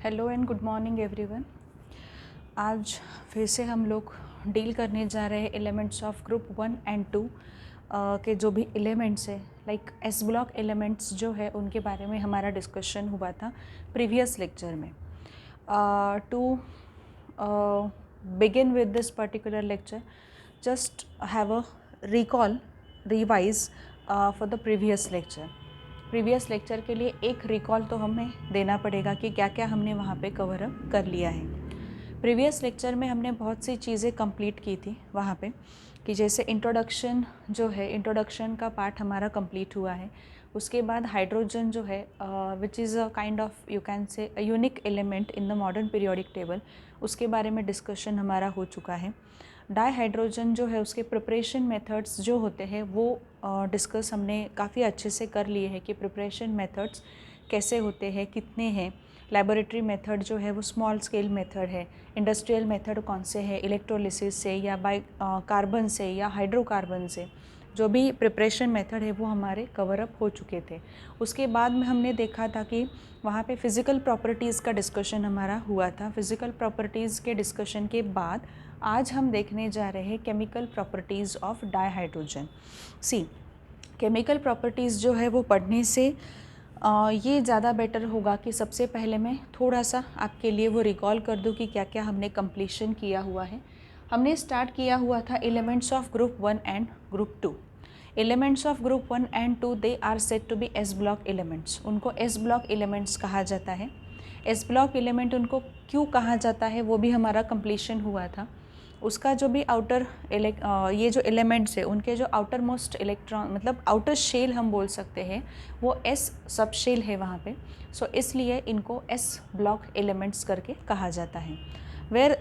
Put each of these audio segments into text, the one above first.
Hello and good morning everyone. आज फिर से हम लोग डील करने जा रहे हैं एलिमेंट्स ऑफ ग्रुप 1 एंड 2 के जो भी एलिमेंट्स है लाइक एस ब्लॉक एलिमेंट्स जो है उनके बारे में हमारा डिस्कशन हुआ था प्रीवियस लेक्चर में। To begin with this particular lecture just have a revise for the previous lecture के लिए एक रिकॉल तो हमें देना पड़ेगा कि क्या क्या हमने वहाँ पे कवर अप कर लिया है। प्रीवियस लेक्चर में हमने बहुत सी चीज़ें कंप्लीट की थी वहाँ पे, कि जैसे इंट्रोडक्शन जो है, इंट्रोडक्शन का पार्ट हमारा कंप्लीट हुआ है। उसके बाद हाइड्रोजन जो है which is a kind of you can से a unique element in the modern periodic table, उसके बारे में डिस्कशन हमारा हो चुका है। डाईहाइड्रोजन जो है उसके प्रिपरेशन मेथड्स जो होते हैं वो डिस्कस हमने काफ़ी अच्छे से कर लिए हैं कि प्रिपरेशन मेथड्स कैसे होते हैं, कितने हैं। लैबोरेटरी मेथड जो है वो स्मॉल स्केल मेथड है, इंडस्ट्रियल मेथड कौन से है, इलेक्ट्रोलिसिस से या बाय कार्बन से या हाइड्रोकार्बन से, जो भी प्रिपरेशन मेथड है वो हमारे कवर अप हो चुके थे। उसके बाद में हमने देखा था कि वहाँ पे फिज़िकल प्रॉपर्टीज़ का डिस्कशन हमारा हुआ था। फिज़िकल प्रॉपर्टीज़ के डिस्कशन के बाद आज हम देखने जा रहे हैं chemical properties of dihydrogen. See chemical properties जो है वो पढ़ने से ये ज़्यादा बेटर होगा कि सबसे पहले मैं थोड़ा सा आपके लिए वो रिकॉल कर दूँ कि क्या क्या हमने कंप्लीशन किया हुआ है। हमने स्टार्ट किया हुआ था elements of group 1 and group 2। Elements of group 1 and 2 they are said to be S block elements. उनको एस ब्लॉक एलिमेंट्स कहा जाता है। एस ब्लॉक एलिमेंट उनको क्यों कहा जाता है वो भी हमारा कंप्लीशन हुआ था। उसका जो भी आउटर ये जो एलिमेंट्स है उनके जो आउटर मोस्ट इलेक्ट्रॉन मतलब आउटर शेल हम बोल सकते हैं वो एस सब शेल है वहाँ पे। सो इसलिए इनको एस ब्लॉक एलिमेंट्स करके कहा जाता है। Where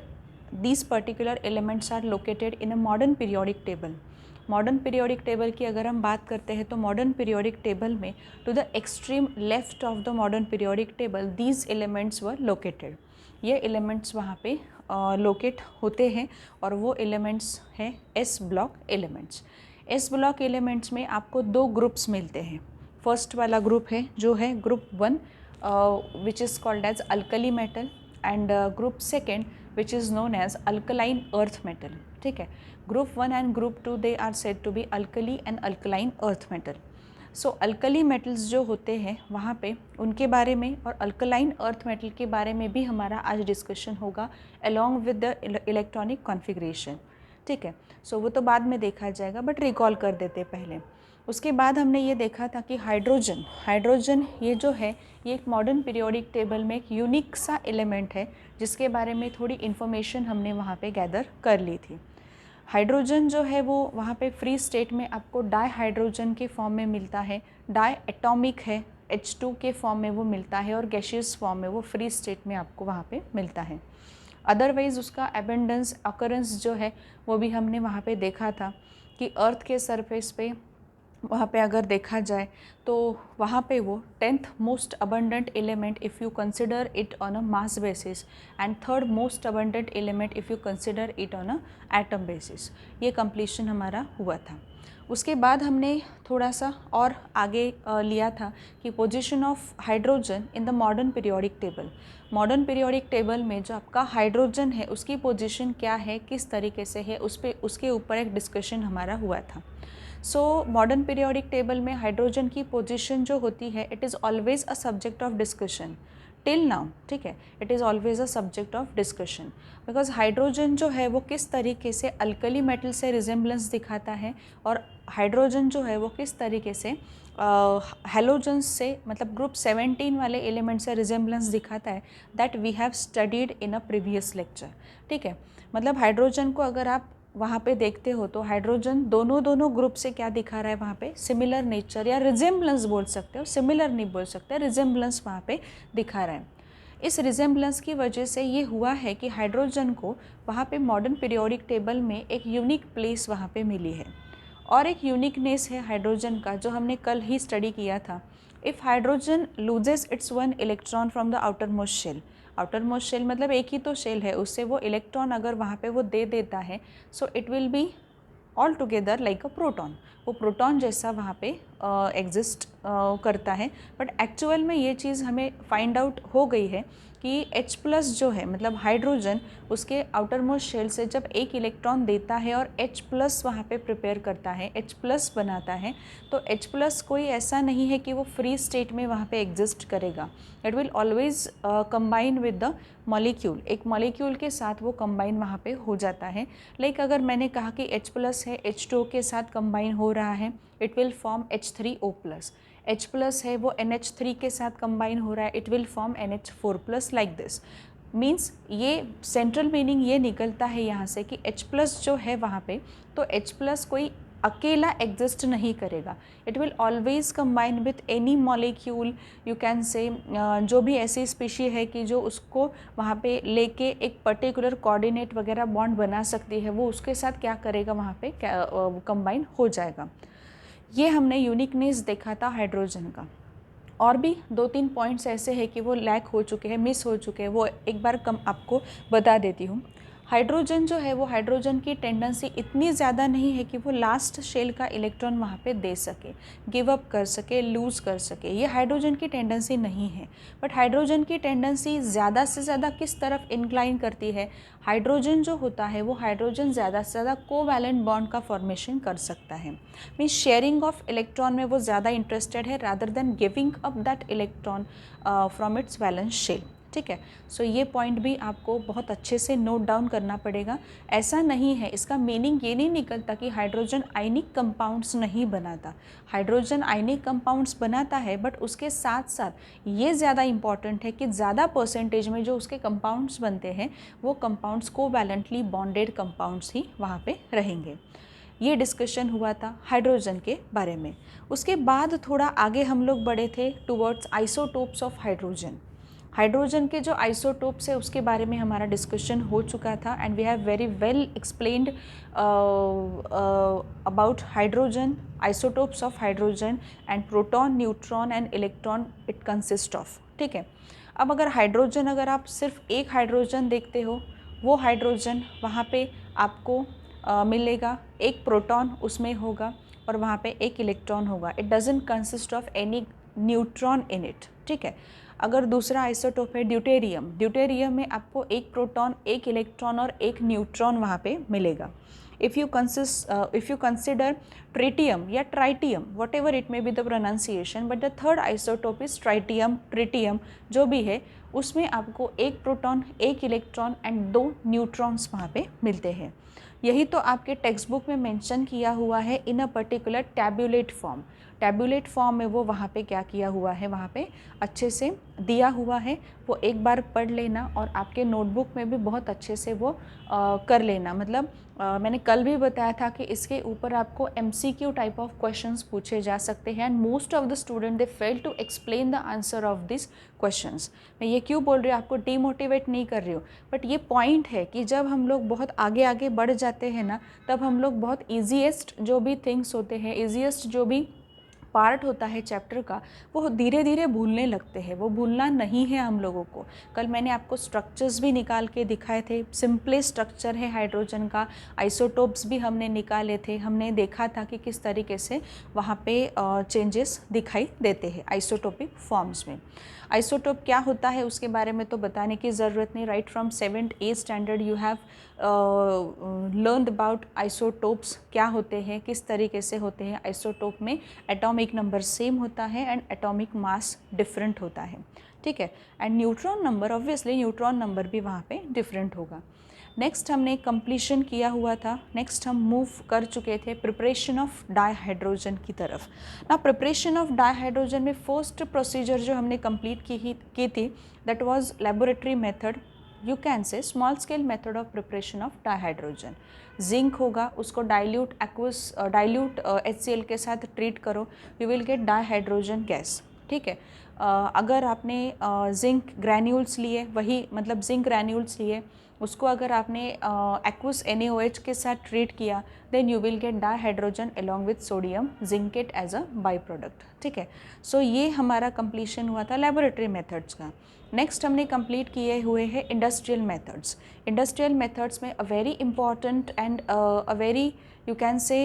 these particular elements are located in a modern periodic table. Modern periodic table की अगर हम बात करते हैं तो मॉडर्न पीरियोडिक टेबल में to the extreme left of the modern periodic table these elements were located. ये एलिमेंट्स वहाँ पे लोकेट होते हैं और वो एलिमेंट्स हैं S block elements. S block elements में आपको दो ग्रुप्स मिलते हैं। फर्स्ट वाला ग्रुप है जो है group 1 which is called as alkali metal and group second which is known as alkaline earth metal. ठीक है, group 1 and group 2 they are said to be alkali and alkaline earth metal. So alkali metals जो होते हैं वहाँ पे उनके बारे में और अल्कलाइन अर्थ मेटल के बारे में भी हमारा आज डिस्कशन होगा along with the electronic configuration. ठीक है, सो वो तो बाद में देखा जाएगा बट रिकॉल कर देते पहले। उसके बाद हमने ये देखा था कि हाइड्रोजन ये जो है ये एक मॉडर्न पीरियोडिक टेबल में एक यूनिक सा एलिमेंट है जिसके बारे में थोड़ी इन्फॉर्मेशन हमने वहाँ पे गैदर कर ली थी। हाइड्रोजन जो है वो वहाँ पे फ्री स्टेट में आपको डाई हाइड्रोजन के फॉर्म में मिलता है, डाई एटॉमिक है H2 के फॉर्म में वो मिलता है और गैशियस फॉर्म में वो फ्री स्टेट में आपको वहाँ पे मिलता है। अदरवाइज़ उसका एबेंडेंस अकरेंस जो है वो भी हमने वहाँ पे देखा था कि अर्थ के सरफेस पे वहाँ पे अगर देखा जाए तो वहाँ पे वो 10th most abundant element if you consider it on a mass basis and 3rd most abundant element if you consider it on a atom basis. ये कंप्लीशन हमारा हुआ था। उसके बाद हमने थोड़ा सा और आगे लिया था कि position of hydrogen in the modern periodic table. Modern periodic table में जो आपका हाइड्रोजन है उसकी पोजीशन क्या है, किस तरीके से है, उसके ऊपर एक डिस्कशन हमारा हुआ था। सो मॉडर्न पीरियोडिक टेबल में हाइड्रोजन की पोजीशन जो होती है it is always a subject of discussion till now. ठीक है, it is always a subject of discussion because hydrogen जो है वो किस तरीके से अल्कली मेटल से रिजेम्बलेंस दिखाता है और हाइड्रोजन जो है वो किस तरीके से हेलोजन्स से मतलब ग्रुप 17 वाले एलिमेंट से रिजेम्बलेंस दिखाता है, that we have studied in a previous lecture. ठीक है, मतलब हाइड्रोजन को अगर आप वहाँ पे देखते हो तो हाइड्रोजन दोनों ग्रुप से क्या दिखा रहा है वहाँ पे, सिमिलर नेचर या रिजेम्बलेंस बोल सकते हो, सिमिलर नहीं बोल सकते, रिजेम्बलेंस वहाँ पे दिखा रहा है। इस रिजेम्बलेंस की वजह से ये हुआ है कि हाइड्रोजन को वहाँ पे मॉडर्न पीरियोडिक टेबल में एक यूनिक प्लेस वहाँ पे मिली है। और एक यूनिकनेस है हाइड्रोजन का जो हमने कल ही स्टडी किया था। If hydrogen loses its 1 electron from the outer most shell, outer most shell मतलब एक ही तो शेल है, उससे वो इलेक्ट्रॉन अगर वहाँ पे वो दे देता है so it will be all together like a proton, वो प्रोटॉन जैसा वहाँ पे एग्जिस्ट करता है। बट एक्चुअल में ये चीज़ हमें फाइंड आउट हो गई है कि H+ जो है मतलब हाइड्रोजन, उसके आउटर मोस्ट शेल से जब एक इलेक्ट्रॉन देता है और H+ वहाँ पे प्रिपेयर करता है, H+ बनाता है, तो H+ कोई ऐसा नहीं है कि वो फ्री स्टेट में वहाँ पे एग्जिस्ट करेगा। It will always combine with the molecule, एक मॉलिक्यूल के साथ वो कंबाइन वहाँ पे हो जाता है। लाइक अगर मैंने कहा कि H+ है, H2O के साथ कंबाइन हो रहा है, it will form H3O+। H+ है वो NH3 के साथ कंबाइन हो रहा है, it will form NH4+, like this. Means ये सेंट्रल मीनिंग ये निकलता है यहाँ से कि H+ जो है वहाँ पे, तो H+ कोई अकेला एग्जिस्ट नहीं करेगा। It will always combine with any molecule, you can से जो भी ऐसी स्पीशी है कि जो उसको वहाँ पे लेके एक पर्टिकुलर कोऑर्डिनेट वगैरह बॉन्ड बना सकती है, वो उसके साथ क्या करेगा वहाँ पे कंबाइन हो जाएगा। ये हमने यूनिकनेस देखा था हाइड्रोजन का। और भी 2-3 पॉइंट्स ऐसे हैं कि वो लैक हो चुके हैं, मिस हो चुके हैं, वो एक बार कम आपको बता देती हूँ। हाइड्रोजन जो है वो हाइड्रोजन की टेंडेंसी इतनी ज़्यादा नहीं है कि वो लास्ट शेल का इलेक्ट्रॉन वहाँ पे दे सके, गिव अप कर सके, लूज़ कर सके, ये हाइड्रोजन की टेंडेंसी नहीं है। बट हाइड्रोजन की टेंडेंसी ज़्यादा से ज़्यादा किस तरफ इंक्लाइन करती है? हाइड्रोजन जो होता है वो हाइड्रोजन ज़्यादा से ज़्यादा कोवैलेंट बॉन्ड का फॉर्मेशन कर सकता है। मीन्स शेयरिंग ऑफ इलेक्ट्रॉन में वो ज़्यादा इंटरेस्टेड है rather than giving up that electron from its valence shell. ठीक है, सो ये पॉइंट भी आपको बहुत अच्छे से नोट डाउन करना पड़ेगा। ऐसा नहीं है, इसका मीनिंग ये नहीं निकलता कि हाइड्रोजन आयनिक कंपाउंड्स नहीं बनाता। हाइड्रोजन आयनिक कंपाउंड्स बनाता है, बट उसके साथ साथ ये ज़्यादा इंपॉर्टेंट है कि ज़्यादा परसेंटेज में जो उसके कंपाउंड्स बनते हैं वो कंपाउंड्स कोवैलेंटली बॉन्डेड कंपाउंड्स ही वहाँ पे रहेंगे। ये डिस्कशन हुआ था हाइड्रोजन के बारे में। उसके बाद थोड़ा आगे हम लोग बढ़े थे towards isotopes of hydrogen. Hydrogen के जो आइसोटोप्स है उसके बारे में हमारा डिस्कशन हो चुका था, and we have very well explained about hydrogen, isotopes of hydrogen and proton, neutron and electron it consist of. ठीक है, अब अगर हाइड्रोजन, अगर आप सिर्फ एक हाइड्रोजन देखते हो, वो हाइड्रोजन वहाँ पे आपको मिलेगा, एक प्रोटॉन उसमें होगा और वहाँ पे एक इलेक्ट्रॉन होगा। It doesn't consist of any neutron in it. ठीक है, अगर दूसरा आइसोटोप है ड्यूटेरियम, ड्यूटेरियम में आपको एक प्रोटॉन, एक इलेक्ट्रॉन और एक न्यूट्रॉन वहाँ पे मिलेगा। इफ़ यू कंसिडर ट्रिटियम या tritium, what ever it may be the pronunciation, but the third isotope is tritium, tritium जो भी है, उसमें आपको एक प्रोटॉन, एक इलेक्ट्रॉन एंड 2 न्यूट्रॉन्स वहाँ पे मिलते हैं। यही तो आपके टेक्स्ट बुक में मेंशन किया हुआ है इन अ पर्टिकुलर टैब्यूलेट फॉर्म। टैब्यूलेट फॉर्म में वो वहाँ पे क्या किया हुआ है, वहाँ पे अच्छे से दिया हुआ है, वो एक बार पढ़ लेना और आपके नोटबुक में भी बहुत अच्छे से वो कर लेना। मतलब मैंने कल भी बताया था कि इसके ऊपर आपको MCQ टाइप ऑफ क्वेश्चंस पूछे जा सकते हैं, and most of the student they fail to explain the answer of this questions. मैं ये क्यों बोल रही हूँ, आपको डीमोटिवेट नहीं कर रही हूँ, बट ये पॉइंट है कि जब हम लोग बहुत आगे आगे बढ़ जाते हैं ना, तब हम लोग बहुत ईजीएस्ट जो भी थिंग्स होते हैं, ईजीएस्ट जो भी पार्ट होता है चैप्टर का, वो धीरे धीरे भूलने लगते हैं। वो भूलना नहीं है हम लोगों को। कल मैंने आपको स्ट्रक्चर्स भी निकाल के दिखाए थे, सिंपले स्ट्रक्चर है हाइड्रोजन का, आइसोटोप्स भी हमने निकाले थे, हमने देखा था कि किस तरीके से वहाँ पे चेंजेस दिखाई देते हैं आइसोटोपिक फॉर्म्स में। आइसोटोप क्या होता है उसके बारे में तो बताने की ज़रूरत नहीं, right from 7th A standard you have learned about isotopes क्या होते हैं, किस तरीके से होते हैं। आइसोटोप में एटॉमिक नंबर सेम होता है एंड एटॉमिक मास डिफरेंट होता है। ठीक है, and neutron number, obviously neutron number भी वहाँ पे डिफरेंट होगा। नेक्स्ट हमने कंप्लीशन किया हुआ था, नेक्स्ट हम मूव कर चुके थे प्रिपरेशन ऑफ डाईहाइड्रोजन की तरफ। ना प्रिपरेशन ऑफ डाईहाइड्रोजन में फर्स्ट प्रोसीजर जो हमने कंप्लीट की थी, that was laboratory method, you can से small scale method of preparation of dihydrogen. Zinc होगा, उसको डाइल्यूट HCl के साथ ट्रीट करो, you will get dihydrogen gas. ठीक है, अगर आपने जिंक ग्रैन्यूल्स लिए, वही मतलब जिंक ग्रैन्यूल्स लिए, उसको अगर आपने एक्वस NaOH के साथ ट्रीट किया, then you will get dihydrogen along with sodium zincate as a by product. ठीक है, सो ये हमारा कंप्लीशन हुआ था लेबोरेटरी मेथड्स का। नेक्स्ट हमने कंप्लीट किए हुए हैं इंडस्ट्रियल मेथड्स। इंडस्ट्रियल मेथड्स में a very important and a very you can say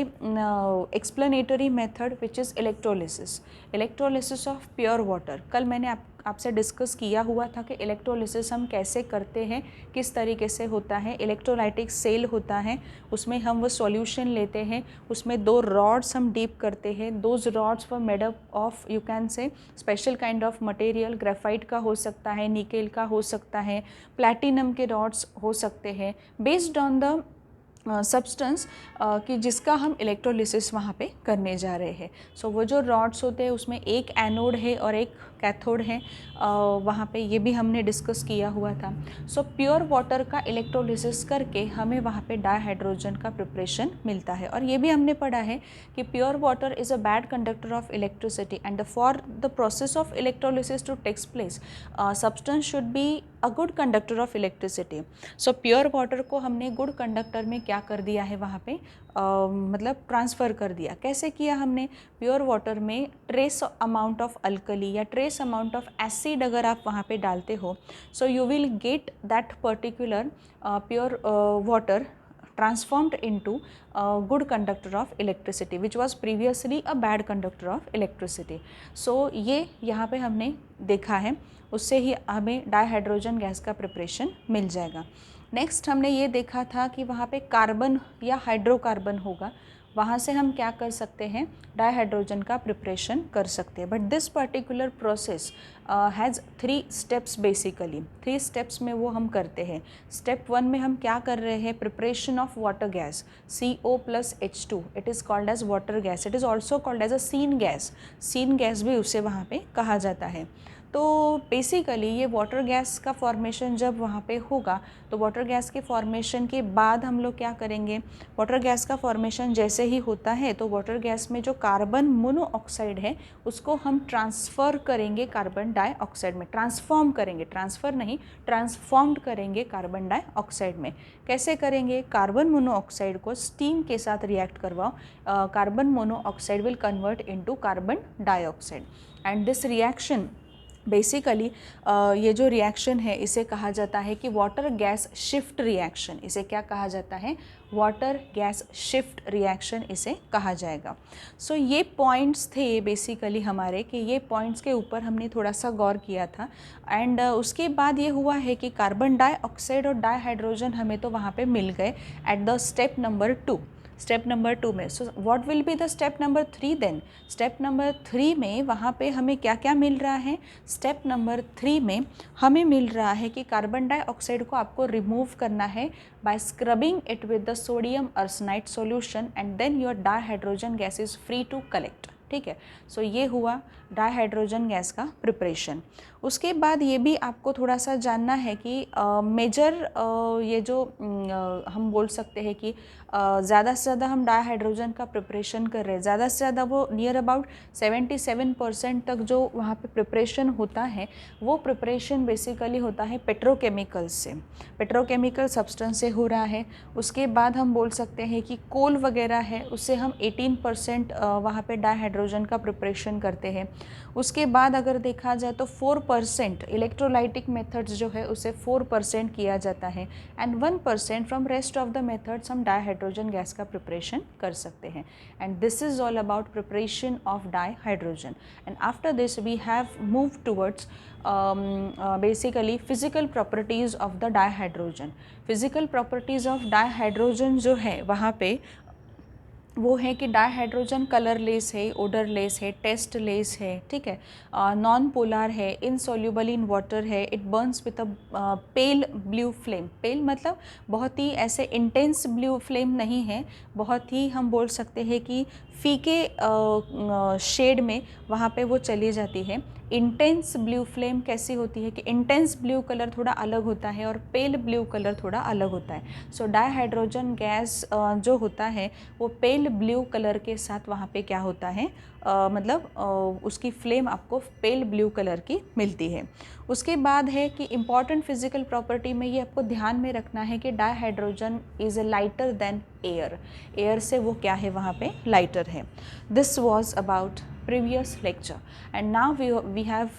explanatory method which is electrolysis. Electrolysis of pure water. कल मैंने आपसे डिस्कस किया हुआ था कि इलेक्ट्रोलिसिस हम कैसे करते हैं, किस तरीके से होता है. इलेक्ट्रोलाइटिक सेल होता है, उसमें हम वो सॉल्यूशन लेते हैं, उसमें 2 रॉड्स हम डीप करते हैं. Those rods were made up of you can से special kind of material. Graphite का हो सकता है, निकेल का हो सकता है, प्लैटिनम के रॉड्स हो सकते हैं, बेस्ड ऑन द सब्सटेंस कि जिसका हम इलेक्ट्रोलिसिस वहाँ पे करने जा रहे हैं. सो वो जो रॉड्स होते हैं उसमें एक एनोड है और एक कैथोड है. वहाँ पे ये भी हमने डिस्कस किया हुआ था. सो प्योर वाटर का इलेक्ट्रोलिसिस करके हमें वहाँ पे डाइहाइड्रोजन का प्रिपरेशन मिलता है. और ये भी हमने पढ़ा है कि pure water is a bad conductor of electricity and for the process of electrolysis to takes place substance should be a good conductor of electricity. So pure water को हमने गुड कंडक्टर में क्या कर दिया है वहाँ पे मतलब ट्रांसफ़र कर दिया. कैसे किया हमने? प्योर वाटर में ट्रेस अमाउंट ऑफ अल्कली या ट्रेस अमाउंट ऑफ एसिड अगर आप वहाँ पे डालते हो, so you will get that particular pure water transformed into a good conductor of electricity which was previously a bad conductor of electricity. So ये यहाँ पे हमने देखा है, उससे ही हमें डाइहाइड्रोजन गैस का प्रिपरेशन मिल जाएगा. नेक्स्ट हमने ये देखा था कि वहाँ पे कार्बन या हाइड्रोकार्बन होगा, वहाँ से हम क्या कर सकते हैं, डाइहाइड्रोजन का प्रिपरेशन कर सकते हैं. But this particular process has 3 steps basically. 3 steps में वो हम करते हैं. स्टेप 1 में हम क्या कर रहे हैं, preparation of water gas CO+H2. It is called as water gas. It is also called as a syngas. Syngas भी उसे वहाँ पे कहा जाता है. तो बेसिकली ये वाटर गैस का फॉर्मेशन जब वहाँ पे होगा तो वाटर गैस के फॉर्मेशन के बाद हम लोग क्या करेंगे, वाटर गैस का फॉर्मेशन जैसे ही होता है तो वाटर गैस में जो कार्बन मोनोऑक्साइड है उसको हम ट्रांसफ़र करेंगे कार्बन डाइऑक्साइड में. ट्रांसफॉर्म करेंगे, ट्रांसफ़र नहीं, ट्रांसफॉर्म्ड करेंगे कार्बन डाइऑक्साइड में. कैसे करेंगे? कार्बन मोनोऑक्साइड को स्टीम के साथ रिएक्ट करवाओ, carbon monoxide will convert into carbon dioxide. And this reaction basically ये जो रिएक्शन है इसे कहा जाता है कि वाटर गैस शिफ्ट रिएक्शन. इसे क्या कहा जाता है? वाटर गैस शिफ्ट रिएक्शन इसे कहा जाएगा. सो ये पॉइंट्स थे बेसिकली हमारे, कि ये पॉइंट्स के ऊपर हमने थोड़ा सा गौर किया था. एंड उसके बाद ये हुआ है कि कार्बन डाइऑक्साइड और डाइहाइड्रोजन हमें तो वहाँ पे मिल गए at the step number 2. Step number 2 में. So what will be the step number 3 then? Step number 3 में वहाँ पे हमें क्या क्या मिल रहा है? स्टेप नंबर 3 में हमें मिल रहा है कि कार्बन डाइऑक्साइड को आपको रिमूव करना है by scrubbing it with the sodium arsenide solution and then your dihydrogen gas is free to collect. ठीक है. सो ये हुआ डाइहाइड्रोजन गैस का प्रिपरेशन. उसके बाद ये भी आपको थोड़ा सा जानना है कि मेजर ये जो हम बोल सकते हैं कि ज़्यादा से ज़्यादा हम डाइहाइड्रोजन का प्रिपरेशन कर रहे हैं, ज़्यादा से ज़्यादा वो नियर अबाउट 77% तक जो वहाँ पे प्रिपरेशन होता है वो प्रिपरेशन बेसिकली होता है पेट्रोकेमिकल्स से, पेट्रोकेमिकल सब्सटेंस से हो रहा है. उसके बाद हम बोल सकते हैं कि कोल वगैरह है, उससे हम 18% वहाँ पे डाइहाइड्रोजन का प्रिपरेशन करते हैं. उसके बाद अगर देखा जाए तो 4% इलेक्ट्रोलाइटिक मेथड्स जो है उसे 4% किया जाता है and 1% from rest of the methods हम डाइहाइड्रोजन गैस का प्रिपरेशन कर सकते हैं. And this is all about preparation of dihydrogen. And after this we have move towards basically physical properties of the dihydrogen. Physical properties of dihydrogen जो है वहाँ पे वो है कि डाइहाइड्रोजन कलरलेस है, ओडरलेस है, टेस्टलेस है. ठीक है. नॉन पोलर है, इनसॉल्यूबल इन वाटर है, it burns with a pale blue flame. पेल मतलब बहुत ही ऐसे इंटेंस ब्लू फ्लेम नहीं है, बहुत ही हम बोल सकते हैं कि फीके शेड में वहाँ पे वो चली जाती है. इंटेंस ब्लू फ्लेम कैसी होती है कि इंटेंस ब्लू कलर थोड़ा अलग होता है और पेल ब्लू कलर थोड़ा अलग होता है. सो डाइहाइड्रोजन गैस जो होता है वो पेल ब्लू कलर के साथ वहाँ पे क्या होता है, मतलब उसकी फ्लेम आपको पेल ब्लू कलर की मिलती है. उसके बाद है कि इम्पॉर्टेंट फिजिकल प्रॉपर्टी में ये आपको ध्यान में रखना है कि dihydrogen is lighter than air. Air से वो क्या है वहाँ पे लाइटर है. This was about previous lecture, and now we have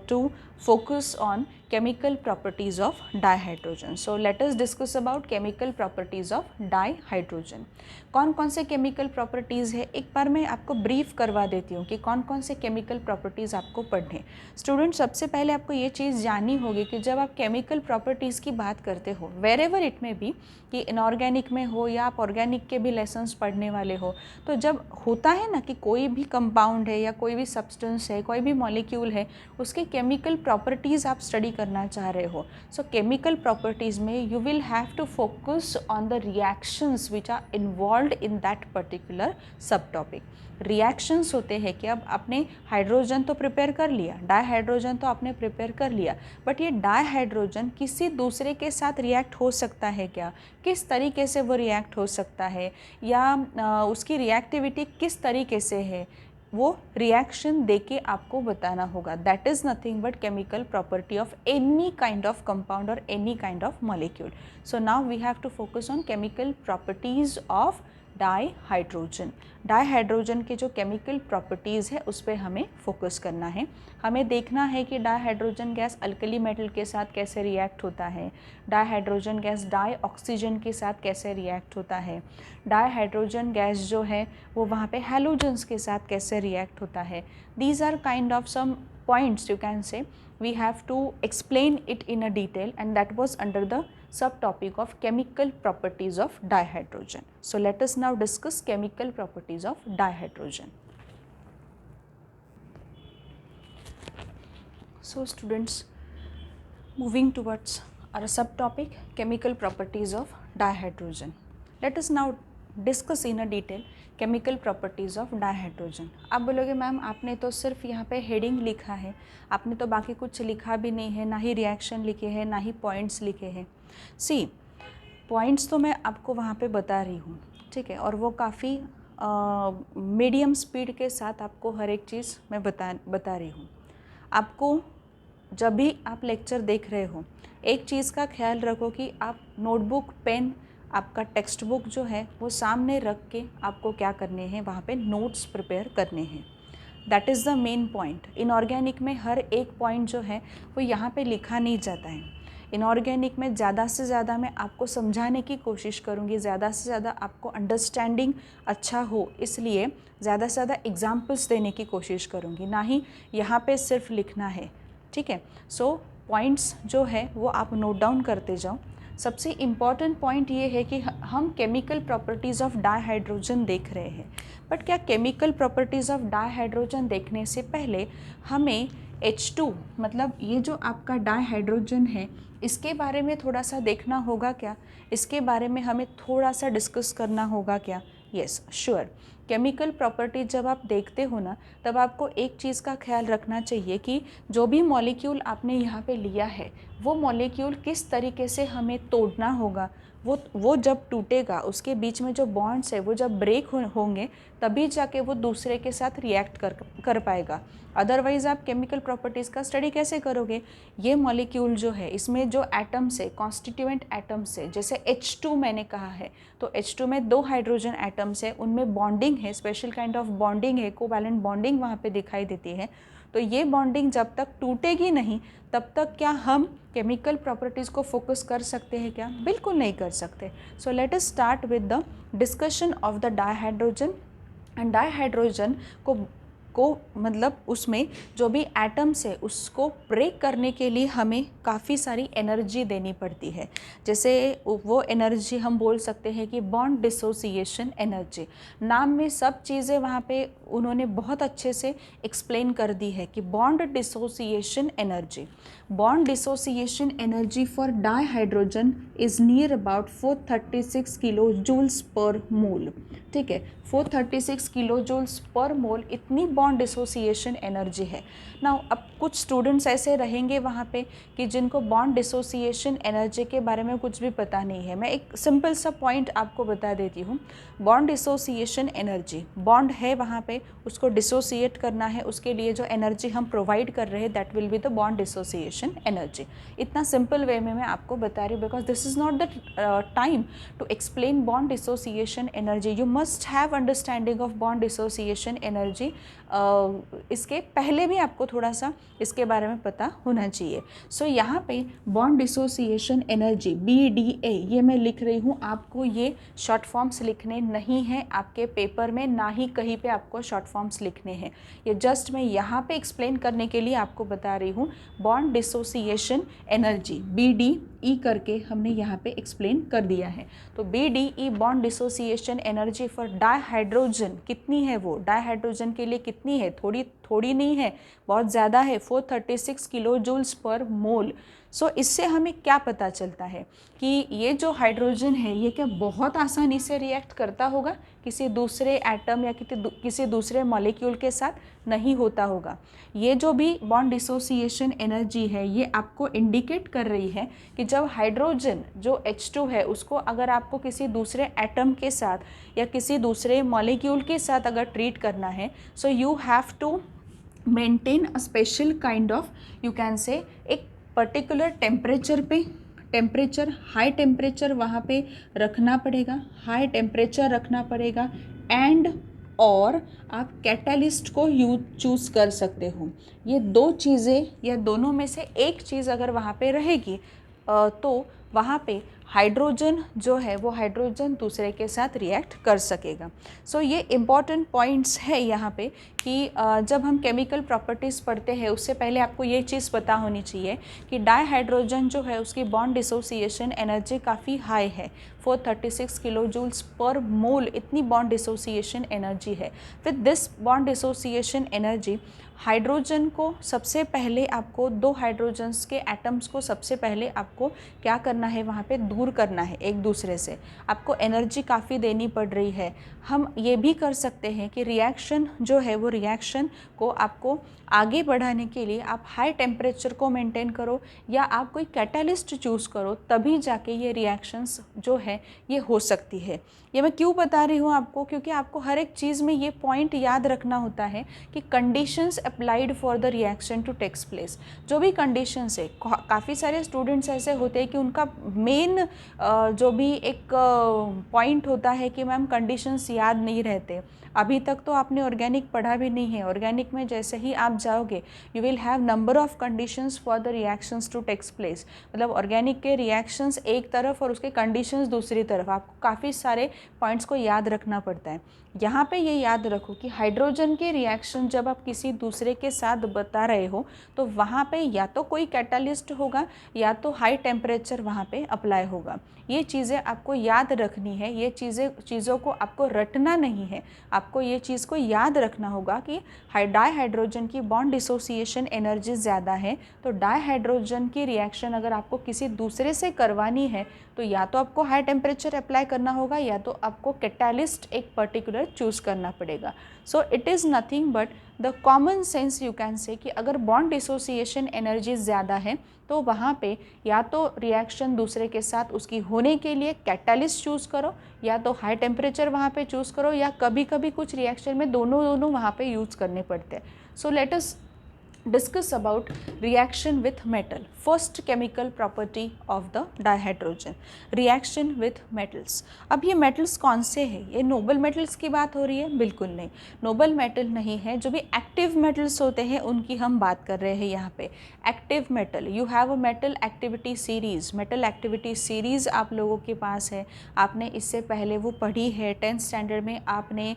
to focus on chemical properties of dihydrogen. So let us discuss about chemical properties of dihydrogen. कौन कौन से chemical properties है, एक बार मैं आपको brief करवा देती हूँ कि कौन कौन से chemical properties आपको पढ़ने. स्टूडेंट सबसे पहले आपको ये चीज़ जाननी होगी कि जब आप chemical properties की बात करते हो, wherever it may be, कि इनऑर्गेनिक में हो या आप ऑर्गेनिक के भी लेसन्स पढ़ने वाले हो, तो जब होता है ना कि कोई भी कंपाउंड है या कोई भी सब्सटेंस है, कोई भी मॉलिक्यूल है, उसके केमिकल प्रॉपर्टीज़ आप स्टडी करना चाह रहे हो. सो केमिकल प्रॉपर्टीज़ में you will have to focus on the reactions which are involved in that particular subtopic. Reactions होते हैं कि अब आपने हाइड्रोजन तो प्रिपेयर कर लिया, डाईहाइड्रोजन तो आपने प्रिपेयर कर लिया, बट ये डाईहाइड्रोजन किसी दूसरे के साथ रिएक्ट हो सकता है क्या, किस तरीके से वो रिएक्ट हो सकता है, या उसकी रिएक्टिविटी किस तरीके से है, वो रिएक्शन देके आपको बताना होगा. That is nothing but chemical property of any kind of compound और any kind of molecule. So now we have to focus on chemical properties of dihydrogen. Dihydrogen के जो केमिकल प्रॉपर्टीज़ है उस पर हमें फोकस करना है. हमें देखना है कि डाईहाइड्रोजन गैस अल्कली मेटल के साथ कैसे रिएक्ट होता है, डाईहाइड्रोजन गैस डाई ऑक्सीजन के साथ कैसे रिएक्ट होता है, डाईहाइड्रोजन गैस जो है वो वहाँ पे हैलोजन्स के साथ कैसे रिएक्ट होता है. These are kind of some points you can say we have to explain it in a detail, and that was under the subtopic of chemical properties of dihydrogen. So let us now discuss chemical properties of dihydrogen. So students, moving towards our subtopic chemical properties of dihydrogen, let us now discuss in a detail chemical properties of dihydrogen. आप बोलोगे ma'am आपने तो सिर्फ यहाँ पे heading लिखा है, आपने तो बाकी कुछ लिखा भी नहीं है, ना ही रिएक्शन लिखे हैं, ना ही पॉइंट्स लिखे हैं. सी पॉइंट्स तो मैं आपको वहाँ पे बता रही हूँ, ठीक है, और वो काफ़ी मीडियम स्पीड के साथ आपको हर एक चीज़ मैं बता रही हूँ. आपको जब भी आप लेक्चर देख रहे हो, एक चीज़ का ख्याल रखो कि आप नोटबुक, पेन, आपका टेक्स्ट बुक जो है वो सामने रख के आपको क्या करने हैं, वहाँ पे नोट्स प्रिपेयर करने हैं. That is the main point. Inorganic में हर एक पॉइंट जो है वो यहाँ पे लिखा नहीं जाता है. इनऑर्गेनिक में ज़्यादा से ज़्यादा मैं आपको समझाने की कोशिश करूँगी, ज़्यादा से ज़्यादा आपको अंडरस्टैंडिंग अच्छा हो, इसलिए ज़्यादा से ज़्यादा एग्जाम्पल्स देने की कोशिश करूँगी, ना ही यहाँ पे सिर्फ लिखना है, ठीक है. सो पॉइंट्स जो है वो आप नोट डाउन करते जाओ. सबसे इम्पॉर्टेंट पॉइंट ये है कि हम केमिकल प्रॉपर्टीज़ ऑफ डाईहाइड्रोजन देख रहे हैं, बट क्या केमिकल प्रॉपर्टीज़ ऑफ डाईहाइड्रोजन देखने से पहले हमें H2 मतलब ये जो आपका डाईहाइड्रोजन है इसके बारे में थोड़ा सा देखना होगा क्या, इसके बारे में हमें थोड़ा सा डिस्कस करना होगा क्या. Yes sure. केमिकल प्रॉपर्टी जब आप देखते हो ना, तब आपको एक चीज़ का ख्याल रखना चाहिए कि जो भी मॉलिक्यूल आपने यहाँ पे लिया है वो मॉलिक्यूल किस तरीके से हमें तोड़ना होगा. वो जब टूटेगा, उसके बीच में जो बॉन्ड्स है वो जब ब्रेक होंगे तभी जाके वो दूसरे के साथ रिएक्ट कर पाएगा. अदरवाइज़ आप केमिकल प्रॉपर्टीज़ का स्टडी कैसे करोगे. ये मॉलिक्यूल जो है इसमें जो एटम्स है, कॉन्स्टिट्यूएंट एटम्स है, जैसे H2 मैंने कहा है, तो H2 में 2 हाइड्रोजन एटम्स है, उनमें बॉन्डिंग है, स्पेशल काइंड ऑफ बॉन्डिंग है, कोवैलेंट बॉन्डिंग वहाँ पे दिखाई देती है. तो ये बॉन्डिंग जब तक टूटेगी नहीं तब तक क्या हम केमिकल प्रॉपर्टीज़ को फोकस कर सकते हैं क्या, बिल्कुल नहीं कर सकते. सो let us start with the discussion of the dihydrogen. And dihydrogen को मतलब उसमें जो भी एटम्स है उसको ब्रेक करने के लिए हमें काफ़ी सारी एनर्जी देनी पड़ती है. जैसे वो एनर्जी हम बोल सकते हैं कि बॉन्ड डिसोसिएशन एनर्जी. नाम में सब चीज़ें वहाँ पे उन्होंने बहुत अच्छे से एक्सप्लेन कर दी है कि bond dissociation energy. Bond dissociation energy for dihydrogen is near about 436 kilo joules per mole. ठीक है, 436 किलो जूल्स पर मोल इतनी बॉन्ड डिसोसिएशन एनर्जी है. नाउ अब कुछ स्टूडेंट्स ऐसे रहेंगे वहाँ पे कि जिनको बॉन्ड डिसोसिएशन एनर्जी के बारे में कुछ भी पता नहीं है. मैं एक सिंपल सा पॉइंट आपको बता देती हूँ. बॉन्ड डिसोसिएशन एनर्जी, बॉन्ड है वहाँ पे, उसको डिसोसिएट करना है, उसके लिए जो एनर्जी हम प्रोवाइड कर रहे हैं that will be the bond dissociation energy. इतना सिंपल वे में मैं आपको बता रही हूँ because this is not the time to explain bond dissociation energy. You must have understanding of bond dissociation energy इसके पहले भी आपको थोड़ा सा इसके बारे में पता होना चाहिए। सो यहाँ पे बॉन्ड डिसोसिएशन एनर्जी BDA ये मैं लिख रही हूँ, आपको ये शॉर्ट फॉर्म्स लिखने नहीं हैं आपके पेपर में, ना ही कहीं पे आपको शॉर्ट फॉर्म्स लिखने हैं। ये जस्ट मैं यहाँ पे एक्सप्लेन करने के लिए आपको बता रही हूँ। बॉन्ड डिसोसिएशन एनर्जी BDE करके हमने यहाँ पे एक्सप्लेन कर दिया है। तो BDE bond dissociation energy for dihydrogen कितनी है, वो डाइहाइड्रोजन के लिए कितनी है, थोड़ी नहीं है, बहुत ज़्यादा है, 436 किलो जूल्स पर मोल। सो इससे हमें क्या पता चलता है कि ये जो हाइड्रोजन है ये क्या बहुत आसानी से रिएक्ट करता होगा किसी दूसरे एटम या किसी दूसरे मॉलिक्यूल के साथ, नहीं होता होगा। ये जो भी बॉन्ड डिसोसिएशन एनर्जी है ये आपको इंडिकेट कर रही है कि जब हाइड्रोजन जो H2 है उसको अगर आपको किसी दूसरे एटम के साथ या किसी दूसरे मॉलिक्यूल के साथ अगर ट्रीट करना है, so you have to maintain a special kind of, you can say, एक पर्टिकुलर टेम्परेचर पे, हाई टेम्परेचर वहाँ पे रखना पड़ेगा, हाई टेम्परेचर रखना पड़ेगा, एंड और आप कैटलिस्ट को चूज़ कर सकते हो। ये दो चीज़ें या दोनों में से एक चीज़ अगर वहाँ पे रहेगी तो वहाँ पे हाइड्रोजन जो है वो हाइड्रोजन दूसरे के साथ रिएक्ट कर सकेगा। सो ये इम्पॉर्टेंट पॉइंट्स है यहाँ पे कि जब हम केमिकल प्रॉपर्टीज़ पढ़ते हैं उससे पहले आपको ये चीज़ पता होनी चाहिए कि डाइहाइड्रोजन जो है उसकी बॉन्ड डिसोसिएशन एनर्जी काफ़ी हाई है, 436 किलो जूल्स पर मोल, इतनी बॉन्ड डिसोसिएशन एनर्जी है। With this bond dissociation energy hydrogen को सबसे पहले आपको, दो हाइड्रोजन्स के एटम्स को सबसे पहले आपको क्या करना है, वहाँ पे दूर करना है एक दूसरे से, आपको एनर्जी काफ़ी देनी पड़ रही है। हम ये भी कर सकते हैं कि रिएक्शन जो है वो रिएक्शन को आपको आगे बढ़ाने के लिए आप हाई टेम्परेचर को मेंटेन करो या आप कोई कैटलिस्ट चूज़ करो, तभी जाके ये रिएक्शंस जो है ये हो सकती है। ये मैं क्यों बता रही हूँ आपको, क्योंकि आपको हर एक चीज़ में ये पॉइंट याद रखना होता है कि conditions applied for the reaction to takes place. जो भी कंडीशंस है, काफ़ी सारे स्टूडेंट्स ऐसे होते हैं कि उनका मेन जो भी एक पॉइंट होता है कि मैम कंडीशंस याद नहीं रहते। अभी तक तो आपने ऑर्गेनिक पढ़ा भी नहीं है। ऑर्गेनिक में जैसे ही आप जाओगे you will have number of conditions for the reactions to takes place, मतलब ऑर्गेनिक के रिएक्शंस एक तरफ और उसके कंडीशंस दूसरी तरफ, आपको काफ़ी सारे पॉइंट्स को याद रखना पड़ता है। यहाँ पे ये याद रखो कि हाइड्रोजन के रिएक्शन जब आप किसी दूसरे के साथ बता रहे हो तो वहाँ पे या तो कोई कैटलिस्ट होगा या तो हाई टेम्परेचर वहाँ पे अप्लाई होगा। ये चीज़ें आपको याद रखनी है, ये चीज़ों को आपको रटना नहीं है, आपको ये चीज़ को याद रखना होगा कि डाइहाइड्रोजन की बॉन्ड डिसोसिएशन एनर्जी ज़्यादा है, तो डाइहाइड्रोजन की रिएक्शन अगर आपको किसी दूसरे से करवानी है तो या तो आपको हाई टेम्परेचर अप्लाई करना होगा या तो आपको कैटलिस्ट एक पर्टिकुलर चूज़ करना पड़ेगा। So it is nothing but the common sense, you can से, कि अगर बॉन्ड डिसोसिएशन एनर्जी ज़्यादा है तो वहाँ पे या तो रिएक्शन दूसरे के साथ उसकी होने के लिए कैटलिस्ट चूज़ करो या तो हाई टेम्परेचर वहाँ पे चूज़ करो, या कभी कभी कुछ रिएक्शन में दोनों वहाँ पे यूज़ करने पड़ते हैं। सो let us discuss about reaction with metal. First chemical property of the dihydrogen, reaction with metals. अब ये metals कौन से हैं? ये noble metals की बात हो रही है? बिल्कुल नहीं, noble metal नहीं है। जो भी active metals होते हैं उनकी हम बात कर रहे हैं यहाँ पे। active metal, you have a metal activity series, metal activity series आप लोगों के पास है, आपने इससे पहले वो पढ़ी है। 10th स्टैंडर्ड में आपने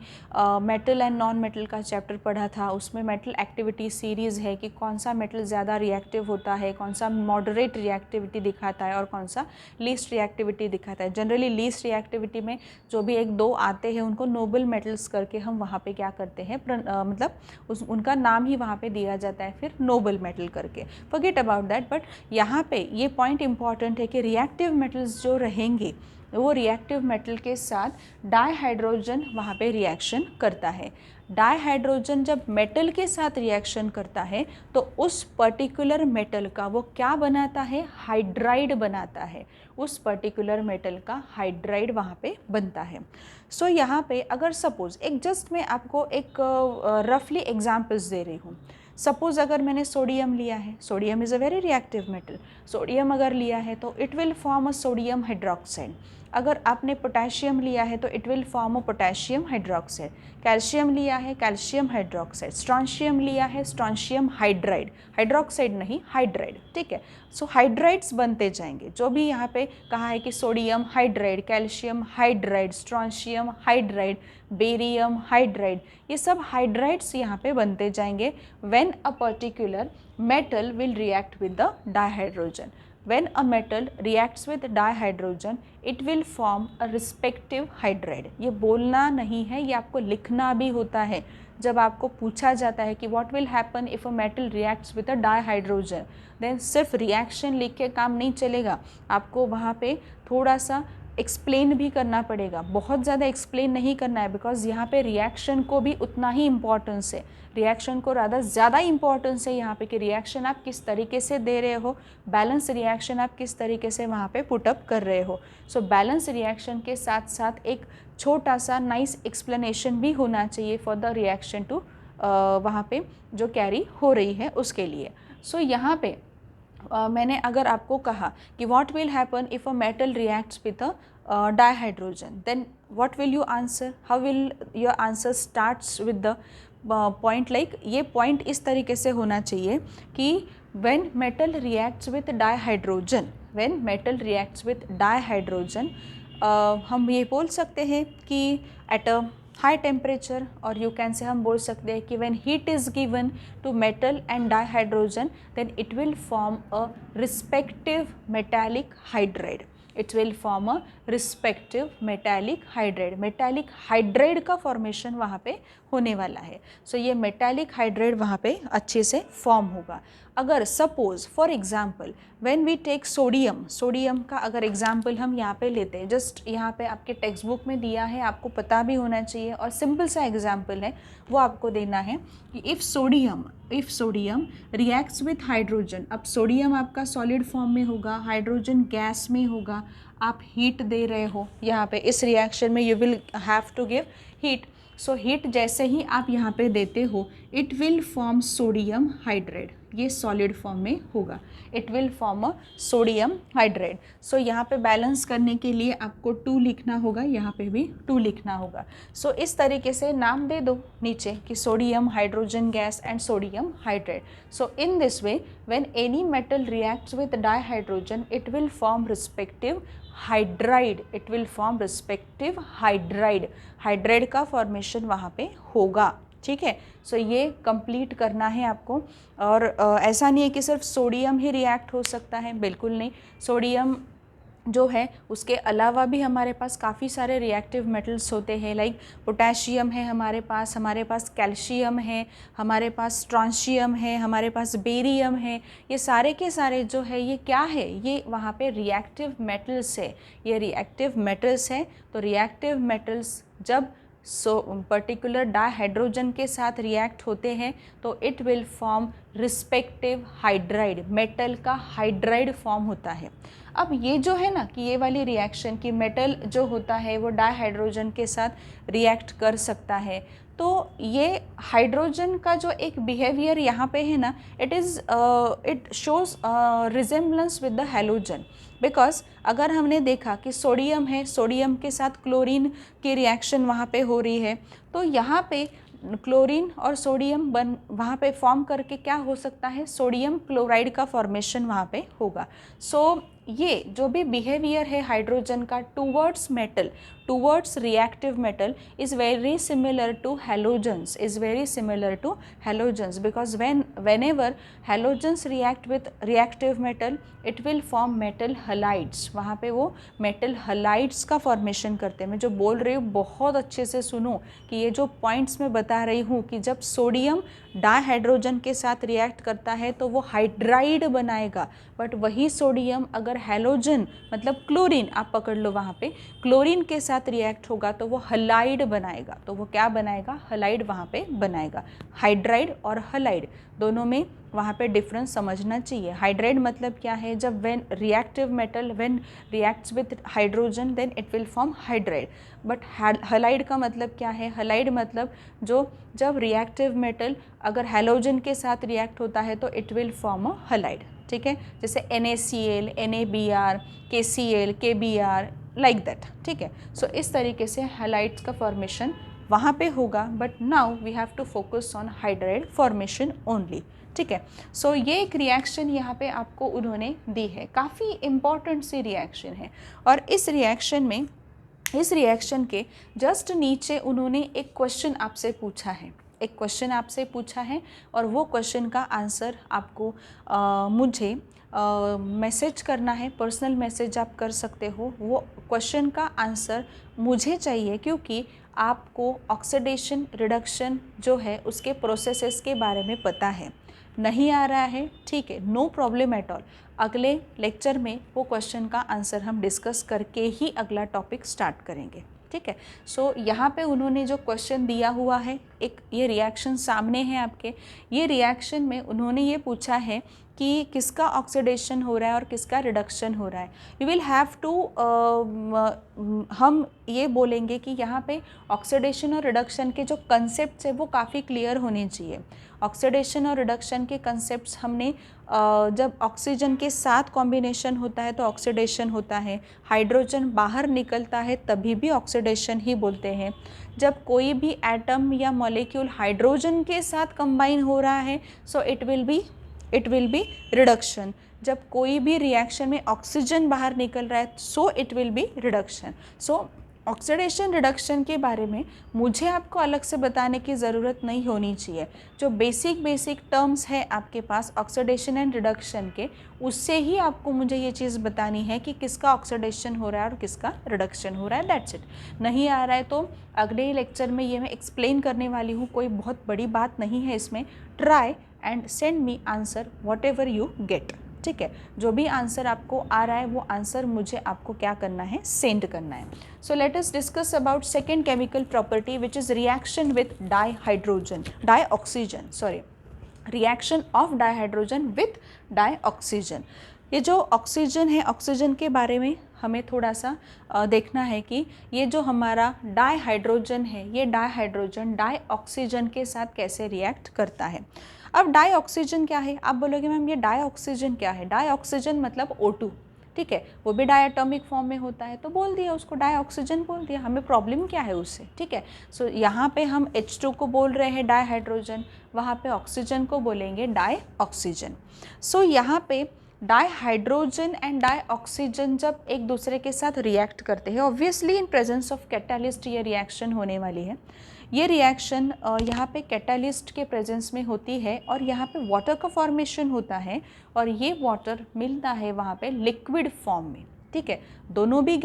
मेटल एंड नॉन मेटल का चैप्टर पढ़ा था, उसमें मेटल एक्टिविटी सीरीज़ है कि कौन सा मेटल ज़्यादा रिएक्टिव होता है, कौन सा मॉडरेट रिएक्टिविटी दिखाता है और कौन सा लीस्ट रिएक्टिविटी दिखाता है। जनरली लीस्ट रिएक्टिविटी में जो भी एक दो आते हैं उनको नोबल मेटल्स करके हम वहाँ पे क्या करते हैं, मतलब उनका नाम ही वहाँ पे दिया जाता है फिर नोबल मेटल करके। फॉरगेट अबाउट दैट, बट यहाँ पे ये पॉइंट इंपॉर्टेंट है कि रिएक्टिव मेटल्स जो रहेंगे वो रिएक्टिव मेटल के साथ डाइहाइड्रोजन वहाँ पे रिएक्शन करता है। डाइहाइड्रोजन जब मेटल के साथ रिएक्शन करता है तो उस पर्टिकुलर मेटल का वो क्या बनाता है, हाइड्राइड बनाता है। उस पर्टिकुलर मेटल का हाइड्राइड वहाँ पे बनता है। सो यहाँ पे अगर सपोज़ एक जस्ट मैं आपको एक रफली एग्जांपल्स दे रही हूँ। सपोज़ अगर मैंने सोडियम लिया है, sodium is a very reactive metal, sodium अगर लिया है तो it will form a sodium hydroxide. अगर आपने पोटेशियम लिया है तो it will form a potassium hydroxide. Calcium लिया है, कैल्शियम हाइड्रोक्साइड। स्ट्रॉन्शियम लिया है, स्ट्रॉन्शियम हाइड्राइड, हाइड्रोक्साइड नहीं हाइड्राइड, ठीक है। सो हाइड्राइड्स बनते जाएंगे। जो भी यहाँ पे कहा है कि sodium hydride, calcium hydride, strontium hydride, barium hydride, ये सब हाइड्राइड्स यहाँ पे बनते जाएंगे when a particular metal will react with the dihydrogen. When a metal reacts with dihydrogen, it will form a respective hydride। ये बोलना नहीं है, ये आपको लिखना भी होता है। जब आपको पूछा जाता है कि what will happen if a metal reacts with a dihydrogen, then सिर्फ रिएक्शन लिख के काम नहीं चलेगा, आपको वहाँ पे थोड़ा सा एक्सप्लेन भी करना पड़ेगा। बहुत ज़्यादा एक्सप्लेन नहीं करना है, बिकॉज यहाँ पे रिएक्शन को भी उतना ही इम्पॉर्टेंस है, रिएक्शन को ज़्यादा इम्पॉर्टेंस है यहाँ पे कि रिएक्शन आप किस तरीके से दे रहे हो, बैलेंस रिएक्शन आप किस तरीके से वहाँ पे पुटअप कर रहे हो। सो बैलेंस रिएक्शन के साथ साथ एक छोटा सा नाइस एक्सप्लेनेशन भी होना चाहिए फॉर द रिएक्शन टू वहाँ पे जो कैरी हो रही है उसके लिए। सो यहाँ पे मैंने अगर आपको कहा कि what will happen if a metal reacts with a dihydrogen, then what will you answer? How will your answer starts with the point like, ये point इस तरीके से होना चाहिए कि when metal reacts with dihydrogen, when metal reacts with dihydrogen, हम ये बोल सकते हैं कि at a high temperature, और you can say हम बोल सकते हैं कि when heat is given to metal and dihydrogen, then it will form a respective metallic hydride। It will form a respective metallic hydride। metallic hydride का formation वहाँ पे होने वाला है। सो ये metallic hydride वहाँ पे अच्छे से फॉर्म होगा। अगर suppose for example when we take sodium, sodium का अगर एग्जाम्पल हम यहाँ पे लेते हैं, जस्ट यहाँ पे आपके टेक्स्ट बुक में दिया है, आपको पता भी होना चाहिए, और सिंपल सा एग्जाम्पल है वो आपको देना है कि if sodium reacts with hydrogen. अब सोडियम आपका सॉलिड फॉर्म में होगा, हाइड्रोजन गैस में होगा, आप हीट दे रहे हो यहाँ पे, इस रिएक्शन में you will have to give heat. So heat जैसे ही आप यहाँ पे देते हो, it will form sodium hydride, ये सॉलिड फॉर्म में होगा, it will form a sodium hydride. So यहाँ पे बैलेंस करने के लिए आपको 2 लिखना होगा, यहाँ पे भी 2 लिखना होगा। सो इस तरीके से नाम दे दो नीचे कि sodium, hydrogen gas and sodium hydride. So in this way when any metal reacts with dihydrogen, it will form respective hydride, it will form respective hydride, hydride का फॉर्मेशन वहाँ पे होगा, ठीक है। सो ये कंप्लीट करना है आपको। और ऐसा नहीं है कि सिर्फ सोडियम ही रिएक्ट हो सकता है, बिल्कुल नहीं। सोडियम जो है उसके अलावा भी हमारे पास काफ़ी सारे रिएक्टिव मेटल्स होते हैं, लाइक पोटेशियम है हमारे पास कैल्शियम है, हमारे पास स्ट्रॉन्शियम है, हमारे पास बेरियम है। ये सारे के सारे जो है ये क्या है, ये वहाँ पे रिएक्टिव मेटल्स है, ये रिएक्टिव मेटल्स है। तो रिएक्टिव मेटल्स जब पर्टिकुलर डाइहाइड्रोजन के साथ रिएक्ट होते हैं तो it will form respective hydride, metal का हाइड्राइड फॉर्म होता है। अब ये जो है ना कि ये वाली रिएक्शन कि मेटल जो होता है वो डाइहाइड्रोजन के साथ रिएक्ट कर सकता है, तो ये हाइड्रोजन का जो एक बिहेवियर यहाँ पे है ना, it shows resemblance with the halogen. Because अगर हमने देखा कि सोडियम है, सोडियम के साथ क्लोरीन की रिएक्शन वहाँ पे हो रही है, तो यहाँ पे क्लोरीन और सोडियम वहाँ पे फॉर्म करके क्या हो सकता है, सोडियम क्लोराइड का फॉर्मेशन वहाँ पे होगा। सो ये जो भी बिहेवियर है हाइड्रोजन का towards metal, towards reactive metal is very similar to halogens, because whenever halogens react with reactive metal, it will form metal halides, वहाँ पे वो मेटल हलाइड्स का फॉर्मेशन करते हैं। मैं जो बोल रही हूँ बहुत अच्छे से सुनो कि ये जो पॉइंट्स मैं बता रही हूँ कि जब सोडियम डाइहाइड्रोजन के साथ रिएक्ट करता है तो वो हाइड्राइड बनाएगा, बट वही सोडियम अगर हैलोजन मतलब क्लोरीन आप पकड़ लो, वहाँ पे क्लोरीन के साथ रिएक्ट होगा तो वो हलाइड बनाएगा। तो वो क्या बनाएगा, हलाइड वहाँ पे बनाएगा। हाइड्राइड और हलाइड दोनों में वहाँ पे डिफरेंस समझना चाहिए। हाइड्राइड मतलब क्या है, जब when reactive metal when reacts with hydrogen then it will form hydride. But halide का मतलब क्या है, हैलाइड मतलब जब रिएक्टिव मेटल अगर हैलोजन के साथ रिएक्ट होता है तो it will form a halide. ठीक है, जैसे NaCl, NaBr, KCl, KBr like that. ठीक है, सो इस तरीके से हैलाइड्स का फॉर्मेशन वहाँ पे होगा, but now we have to focus on hydride formation only. ठीक है, सो ये एक रिएक्शन यहाँ पे आपको उन्होंने दी है, काफ़ी इम्पॉर्टेंट सी रिएक्शन है। और इस रिएक्शन के जस्ट नीचे उन्होंने एक क्वेश्चन आपसे पूछा है, और वो क्वेश्चन का आंसर आपको मुझे मैसेज करना है, पर्सनल मैसेज आप कर सकते हो। वो क्वेश्चन का आंसर मुझे चाहिए, क्योंकि आपको ऑक्सीडेशन रिडक्शन जो है उसके प्रोसेसेस के बारे में पता है। नहीं आ रहा है, ठीक है, नो प्रॉब्लम एट ऑल। अगले लेक्चर में वो क्वेश्चन का आंसर हम डिस्कस करके ही अगला टॉपिक स्टार्ट करेंगे। ठीक है, सो यहाँ पे उन्होंने जो क्वेश्चन दिया हुआ है, एक ये रिएक्शन सामने है आपके। ये रिएक्शन में उन्होंने ये पूछा है कि किसका ऑक्सीडेशन हो रहा है और किसका रिडक्शन हो रहा है। यू विल हैव टू हम ये बोलेंगे कि यहाँ पे ऑक्सीडेशन और रिडक्शन के जो कंसेप्ट्स है वो काफ़ी क्लियर होने चाहिए। ऑक्सीडेशन और रिडक्शन के कंसेप्ट्स हमने जब ऑक्सीजन के साथ कॉम्बिनेशन होता है तो ऑक्सीडेशन होता है, हाइड्रोजन बाहर निकलता है तभी भी ऑक्सीडेशन ही बोलते हैं। जब कोई भी एटम या मॉलिक्यूल हाइड्रोजन के साथ कंबाइन हो रहा है so it will be reduction. जब कोई भी रिएक्शन में ऑक्सीजन बाहर निकल रहा है so it will be reduction. So oxidation reduction के बारे में मुझे आपको अलग से बताने की ज़रूरत नहीं होनी चाहिए। जो बेसिक टर्म्स है आपके पास ऑक्सीडेशन एंड रिडक्शन के, उससे ही आपको मुझे ये चीज़ बतानी है कि किसका ऑक्सीडेशन हो रहा है और किसका रिडक्शन हो रहा है। That's it. नहीं आ रहा है तो अगले लेक्चर में ये मैं एक्सप्लेन करने वाली हूँ, कोई बहुत बड़ी बात नहीं है इसमें। Try and send me answer what ever you get. ठीक है, जो भी आंसर आपको आ रहा है वो आंसर मुझे आपको क्या करना है, सेंड करना है। So let us discuss about second chemical property which is reaction with reaction of dihydrogen with dioxygen. ये जो ऑक्सीजन है, ऑक्सीजन के बारे में हमें थोड़ा सा देखना है कि ये जो हमारा डाईहाइड्रोजन है, ये डाईहाइड्रोजन डाईऑक्सीजन के साथ कैसे रिएक्ट करता है। अब डाईऑक्सीजन क्या है, आप बोलोगे मैम ये डाईऑक्सीजन क्या है। डाईऑक्सीजन मतलब O2, ठीक है, वो भी डायटॉमिक फॉर्म में होता है तो बोल दिया उसको डाईऑक्सीजन बोल दिया, हमें प्रॉब्लम क्या है उससे। ठीक है, सो यहाँ पे हम H2 को बोल रहे हैं डाईहाइड्रोजन, वहाँ पे ऑक्सीजन को बोलेंगे डाईऑक्सीजन। सो यहाँ पे डाईहाइड्रोजन एंड डाईऑक्सीजन जब एक दूसरे के साथ रिएक्ट करते हैं, obviously in presence of catalyst ये रिएक्शन होने वाली है। ये रिएक्शन यहाँ पे कैटालिस्ट के प्रेजेंस में होती है और यहाँ पे वाटर का फॉर्मेशन होता है और ये वाटर मिलता है वहाँ पे लिक्विड फॉर्म में। ठीक है, दोनों भी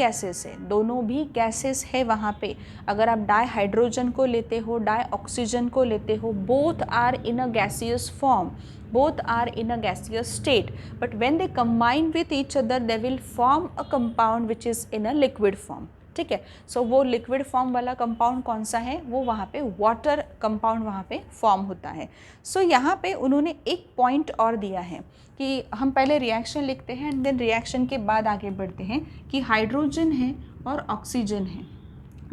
गैसेस है वहाँ पे। अगर आप डाईहाइड्रोजन को लेते हो, डाईऑक्सीजन को लेते हो, both are in a gaseous form, both are in a gaseous state, but when they combine with each other they will form a compound which is in a liquid form. ठीक है, सो वो liquid form वाला compound कौन सा है, वो वहाँ पे वाटर कंपाउंड वहाँ पे फॉर्म होता है। सो यहाँ पे उन्होंने एक पॉइंट और दिया है कि हम पहले रिएक्शन लिखते हैं एंड देन रिएक्शन के बाद आगे बढ़ते हैं कि हाइड्रोजन है और ऑक्सीजन है,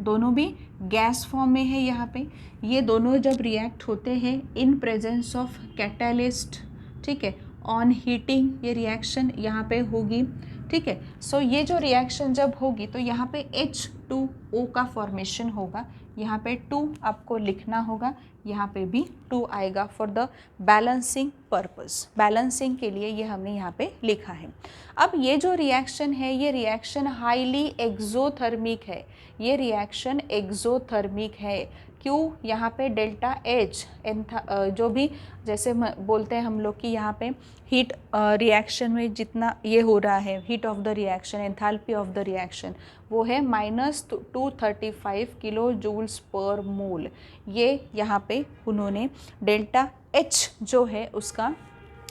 दोनों भी गैस फॉर्म में है। यहाँ पे ये दोनों जब रिएक्ट होते हैं इन प्रेजेंस ऑफ कैटालिस्ट, ठीक है, ऑन हीटिंग ये रिएक्शन यहाँ पे होगी। ठीक है, सो ये जो रिएक्शन जब होगी तो यहाँ पे H2O का फॉर्मेशन होगा, यहाँ पे 2 आपको लिखना होगा, यहाँ पे भी 2 आएगा for the balancing purpose, balancing के लिए ये हमने यहाँ पे लिखा है। अब ये जो रिएक्शन है ये रिएक्शन हाईली एक्सोथर्मिक है, ये रिएक्शन एक्सोथर्मिक है। क्यों, यहाँ पे डेल्टा H जो भी जैसे बोलते हैं हम लोग कि यहाँ पे हीट रिएक्शन में जितना ये हो रहा है, heat of the reaction, enthalpy of the reaction, वो है -235 किलो जूल्स पर मोल। ये यहाँ पे उन्होंने डेल्टा H जो है उसका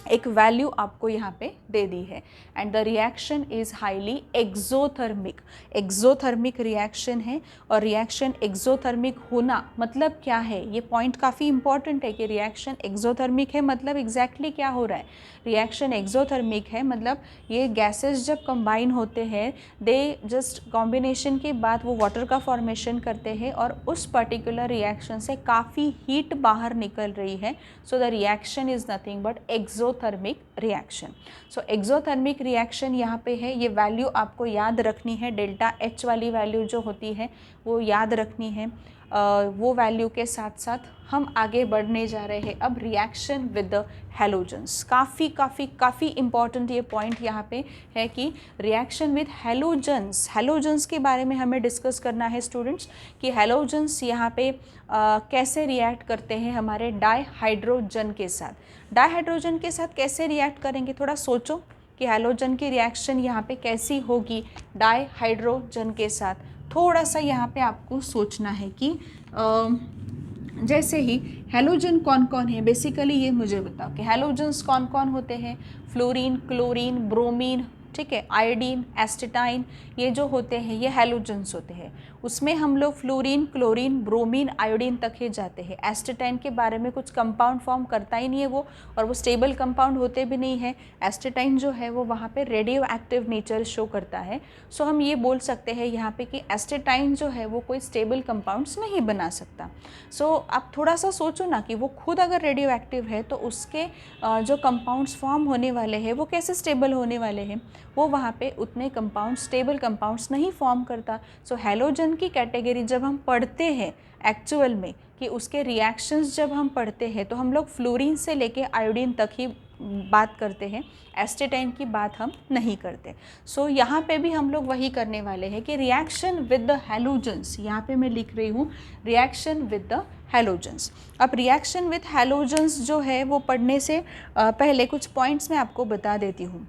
एक वैल्यू आपको यहाँ पे दे दी है। And the reaction is highly exothermic, exothermic reaction है। और रिएक्शन एक्सोथर्मिक होना मतलब क्या है, ये पॉइंट काफ़ी इंपॉर्टेंट है कि रिएक्शन एक्सोथर्मिक है मतलब एग्जैक्टली क्या हो रहा है। रिएक्शन एक्सोथर्मिक है मतलब ये गैसेस जब कंबाइन होते हैं, दे जस्ट कॉम्बिनेशन के बाद वो वाटर का फॉर्मेशन करते हैं और उस पर्टिकुलर रिएक्शन से काफ़ी हीट बाहर निकल रही है। So the reaction is nothing but exothermic reaction. So exothermic reaction यहाँ पे है, ये वैल्यू आपको याद रखनी है, डेल्टा एच वाली वैल्यू जो होती है वो याद रखनी है। वो वैल्यू के साथ साथ हम आगे बढ़ने जा रहे हैं अब रिएक्शन विद द हैलोजेंस। काफ़ी इंपॉर्टेंट ये पॉइंट यहाँ पे है कि रिएक्शन विद हैलोजेंस, हैलोजेंस के बारे में हमें डिस्कस करना है स्टूडेंट्स कि हैलोजेंस यहाँ पे कैसे रिएक्ट करते हैं हमारे डाइहाइड्रोजन के साथ। डाइहाइड्रोजन के साथ कैसे रिएक्ट करेंगे, थोड़ा सोचो कि हैलोजन की रिएक्शन यहाँ पे कैसी होगी डाइहाइड्रोजन के साथ। थोड़ा सा यहाँ पे आपको सोचना है कि जैसे ही हैलोजन कौन कौन है, बेसिकली ये मुझे बताओ कि हैलोजन्स कौन कौन होते हैं। फ्लोरीन, क्लोरीन, ब्रोमीन, ठीक है, आयोडीन, एस्टेटाइन, ये जो होते हैं ये हैलोजन्स होते हैं। उसमें हम लोग फ्लोरीन, क्लोरीन, ब्रोमीन, आयोडीन तक ही जाते हैं। एस्टेटाइन के बारे में कुछ कंपाउंड फॉर्म करता ही नहीं है वो, और वो स्टेबल कंपाउंड होते भी नहीं है। एस्टेटाइन जो है वो वहाँ पे रेडियो एक्टिव नेचर शो करता है। सो हम ये बोल सकते हैं यहाँ पे कि एस्टेटाइन जो है वो कोई स्टेबल कंपाउंड्स नहीं बना सकता। सो आप थोड़ा सा सोचो ना कि वो खुद अगर रेडियो एक्टिव है तो उसके जो कंपाउंड्स फॉर्म होने वाले हैं वो कैसे स्टेबल होने वाले हैं, वो वहाँ पे उतने कंपाउंड स्टेबल कंपाउंड्स नहीं फॉर्म करता। सो हैलोजन की कैटेगरी जब हम पढ़ते हैं एक्चुअल में कि उसके रिएक्शंस जब हम पढ़ते हैं तो हम लोग फ्लोरीन से लेके आयोडीन तक ही बात करते हैं, एस्टेटाइन की बात हम नहीं करते। सो यहाँ पे भी हम लोग वही करने वाले हैं कि रिएक्शन विद द हैलोजेंस, यहाँ पे मैं लिख रही हूँ रिएक्शन विद द हैलोजेंस। अब रिएक्शन विद हैलोजेंस जो है वो पढ़ने से पहले कुछ पॉइंट्स मैं आपको बता देती हूँ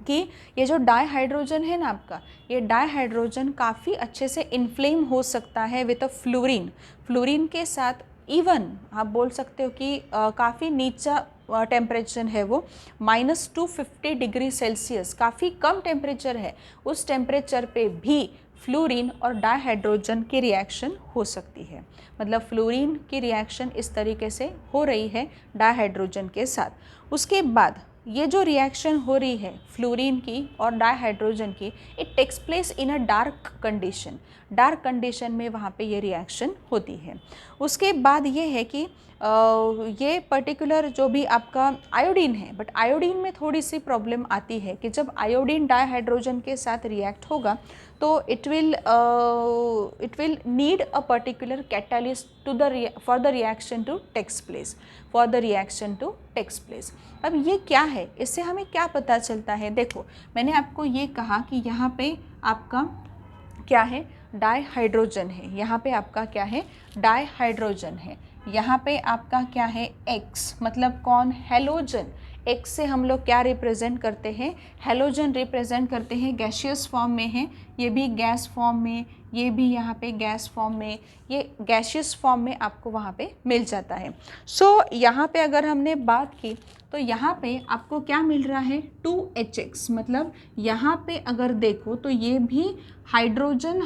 कि ये जो डाइहाइड्रोजन है ना आपका, ये डाइहाइड्रोजन काफ़ी अच्छे से इन्फ्लेम हो सकता है विद अ फ्लोरीन। फ्लोरीन के साथ इवन आप बोल सकते हो कि काफ़ी नीचा टेम्परेचर है वो, -250 डिग्री सेल्सियस, काफ़ी कम टेम्परेचर है। उस टेम्परेचर पे भी फ्लोरीन और डाइहाइड्रोजन की रिएक्शन हो सकती है। मतलब फ्लोरीन की रिएक्शन इस तरीके से हो रही है डाइहाइड्रोजन के साथ। उसके बाद ये जो रिएक्शन हो रही है फ्लोरीन की और डाइहाइड्रोजन की, it takes place in a dark condition. Dark condition में वहाँ पे ये रिएक्शन होती है। उसके बाद ये है कि ये पर्टिकुलर जो भी आपका आयोडीन है, बट आयोडीन में थोड़ी सी प्रॉब्लम आती है कि जब आयोडीन डाइहाइड्रोजन के साथ रिएक्ट होगा तो it will need a particular catalyst to the for the reaction to takes place, for the reaction to takes place. अब ये क्या है, इससे हमें क्या पता चलता है। देखो मैंने आपको ये कहा कि यहाँ पे आपका क्या है, डाइहाइड्रोजन है। यहाँ पे आपका क्या है, डाइहाइड्रोजन है। यहाँ पे आपका क्या है, X, मतलब कौन, हैलोजन। X से हम लोग क्या रिप्रेजेंट करते हैं, हैलोजन रिप्रेजेंट करते हैं। गैशियस फॉर्म में है, ये भी गैस फॉर्म में, ये भी यहाँ पे गैस फॉर्म में, ये गैशियस फॉर्म में आपको वहाँ पे मिल जाता है। सो यहाँ पे अगर हमने बात की तो यहाँ पे आपको क्या मिल रहा है, 2HX, मतलब यहाँ पे अगर देखो तो ये भी हाइड्रोजन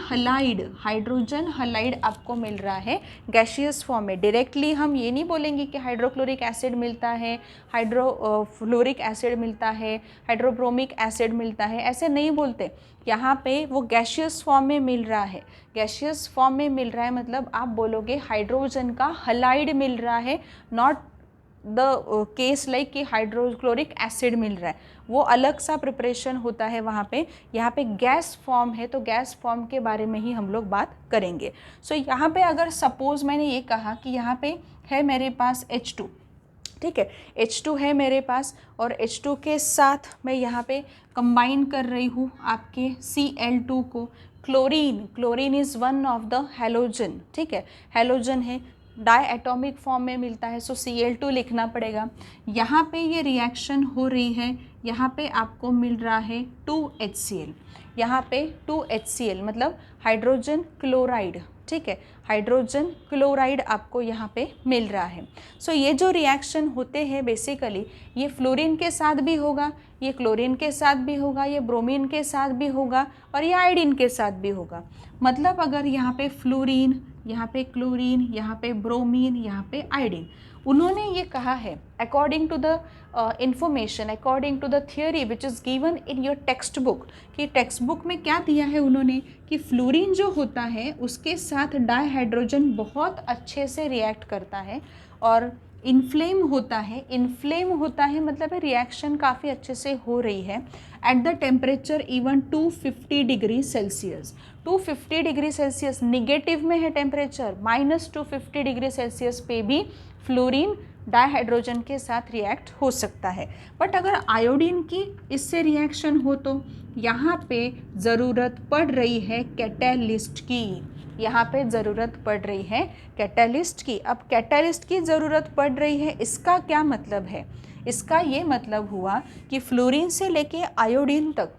हलाइड आपको मिल रहा है गैशियस फॉर्म में। डायरेक्टली हम ये नहीं बोलेंगे कि हाइड्रोक्लोरिक एसिड मिलता है, हाइड्रोफ्लोरिक एसिड मिलता है, हाइड्रोब्रोमिक एसिड मिलता है, ऐसे नहीं बोलते। यहाँ पे वो गैशियस फॉर्म में मिल रहा है, गैशियस फॉर्म में मिल रहा है, मतलब आप बोलोगे हाइड्रोजन का हलाइड मिल रहा है, नॉट द केस लाइक कि हाइड्रोक्लोरिक एसिड मिल रहा है, वो अलग सा प्रिपरेशन होता है वहाँ पे। यहाँ पे गैस फॉर्म है तो गैस फॉर्म के बारे में ही हम लोग बात करेंगे। सो यहाँ पे अगर सपोज़ मैंने ये कहा कि यहाँ पे है मेरे पास H2, ठीक है, H2 है मेरे पास, और H2 के साथ मैं यहाँ पे कंबाइन कर रही हूँ आपके Cl2 को। Chlorine is one of the halogen, ठीक है, हैलोजन है, डाई एटॉमिक फॉर्म में मिलता है, सो Cl2 लिखना पड़ेगा। यहाँ पे ये रिएक्शन हो रही है, यहाँ पे आपको मिल रहा है 2HCl, यहाँ पे 2HCl मतलब हाइड्रोजन क्लोराइड, ठीक है, हाइड्रोजन क्लोराइड आपको यहाँ पे मिल रहा है। सो ये जो रिएक्शन होते हैं बेसिकली ये फ्लोरीन के साथ भी होगा, ये क्लोरीन के साथ भी होगा, ये ब्रोमीन के साथ भी होगा और ये आयोडीन के साथ भी होगा। मतलब अगर यहाँ पे फ्लोरीन, यहाँ पे क्लोरीन, यहाँ पे ब्रोमीन, यहाँ पे आयोडीन, उन्होंने ये कहा है according to the information, according to the theory which is given in your textbook, कि टेक्स्ट बुक में क्या दिया है उन्होंने कि फ्लोरीन जो होता है उसके साथ डाइहाइड्रोजन बहुत अच्छे से रिएक्ट करता है और इन्फ्लेम होता है। इन्फ्लेम होता है मतलब रिएक्शन काफ़ी अच्छे से हो रही है at the temperature even 250 degree Celsius. 250 degree Celsius negative में है टेम्परेचर, -250 डिग्री सेल्सियस पे भी फ्लोरीन डाइहाइड्रोजन के साथ रिएक्ट हो सकता है। बट अगर आयोडीन की इससे रिएक्शन हो तो यहाँ पे ज़रूरत पड़ रही है कैटेलिस्ट की, यहाँ पे ज़रूरत पड़ रही है कैटेलिस्ट की। अब कैटेलिस्ट की ज़रूरत पड़ रही है, इसका क्या मतलब है? इसका ये मतलब हुआ कि फ्लोरीन से लेके आयोडीन तक,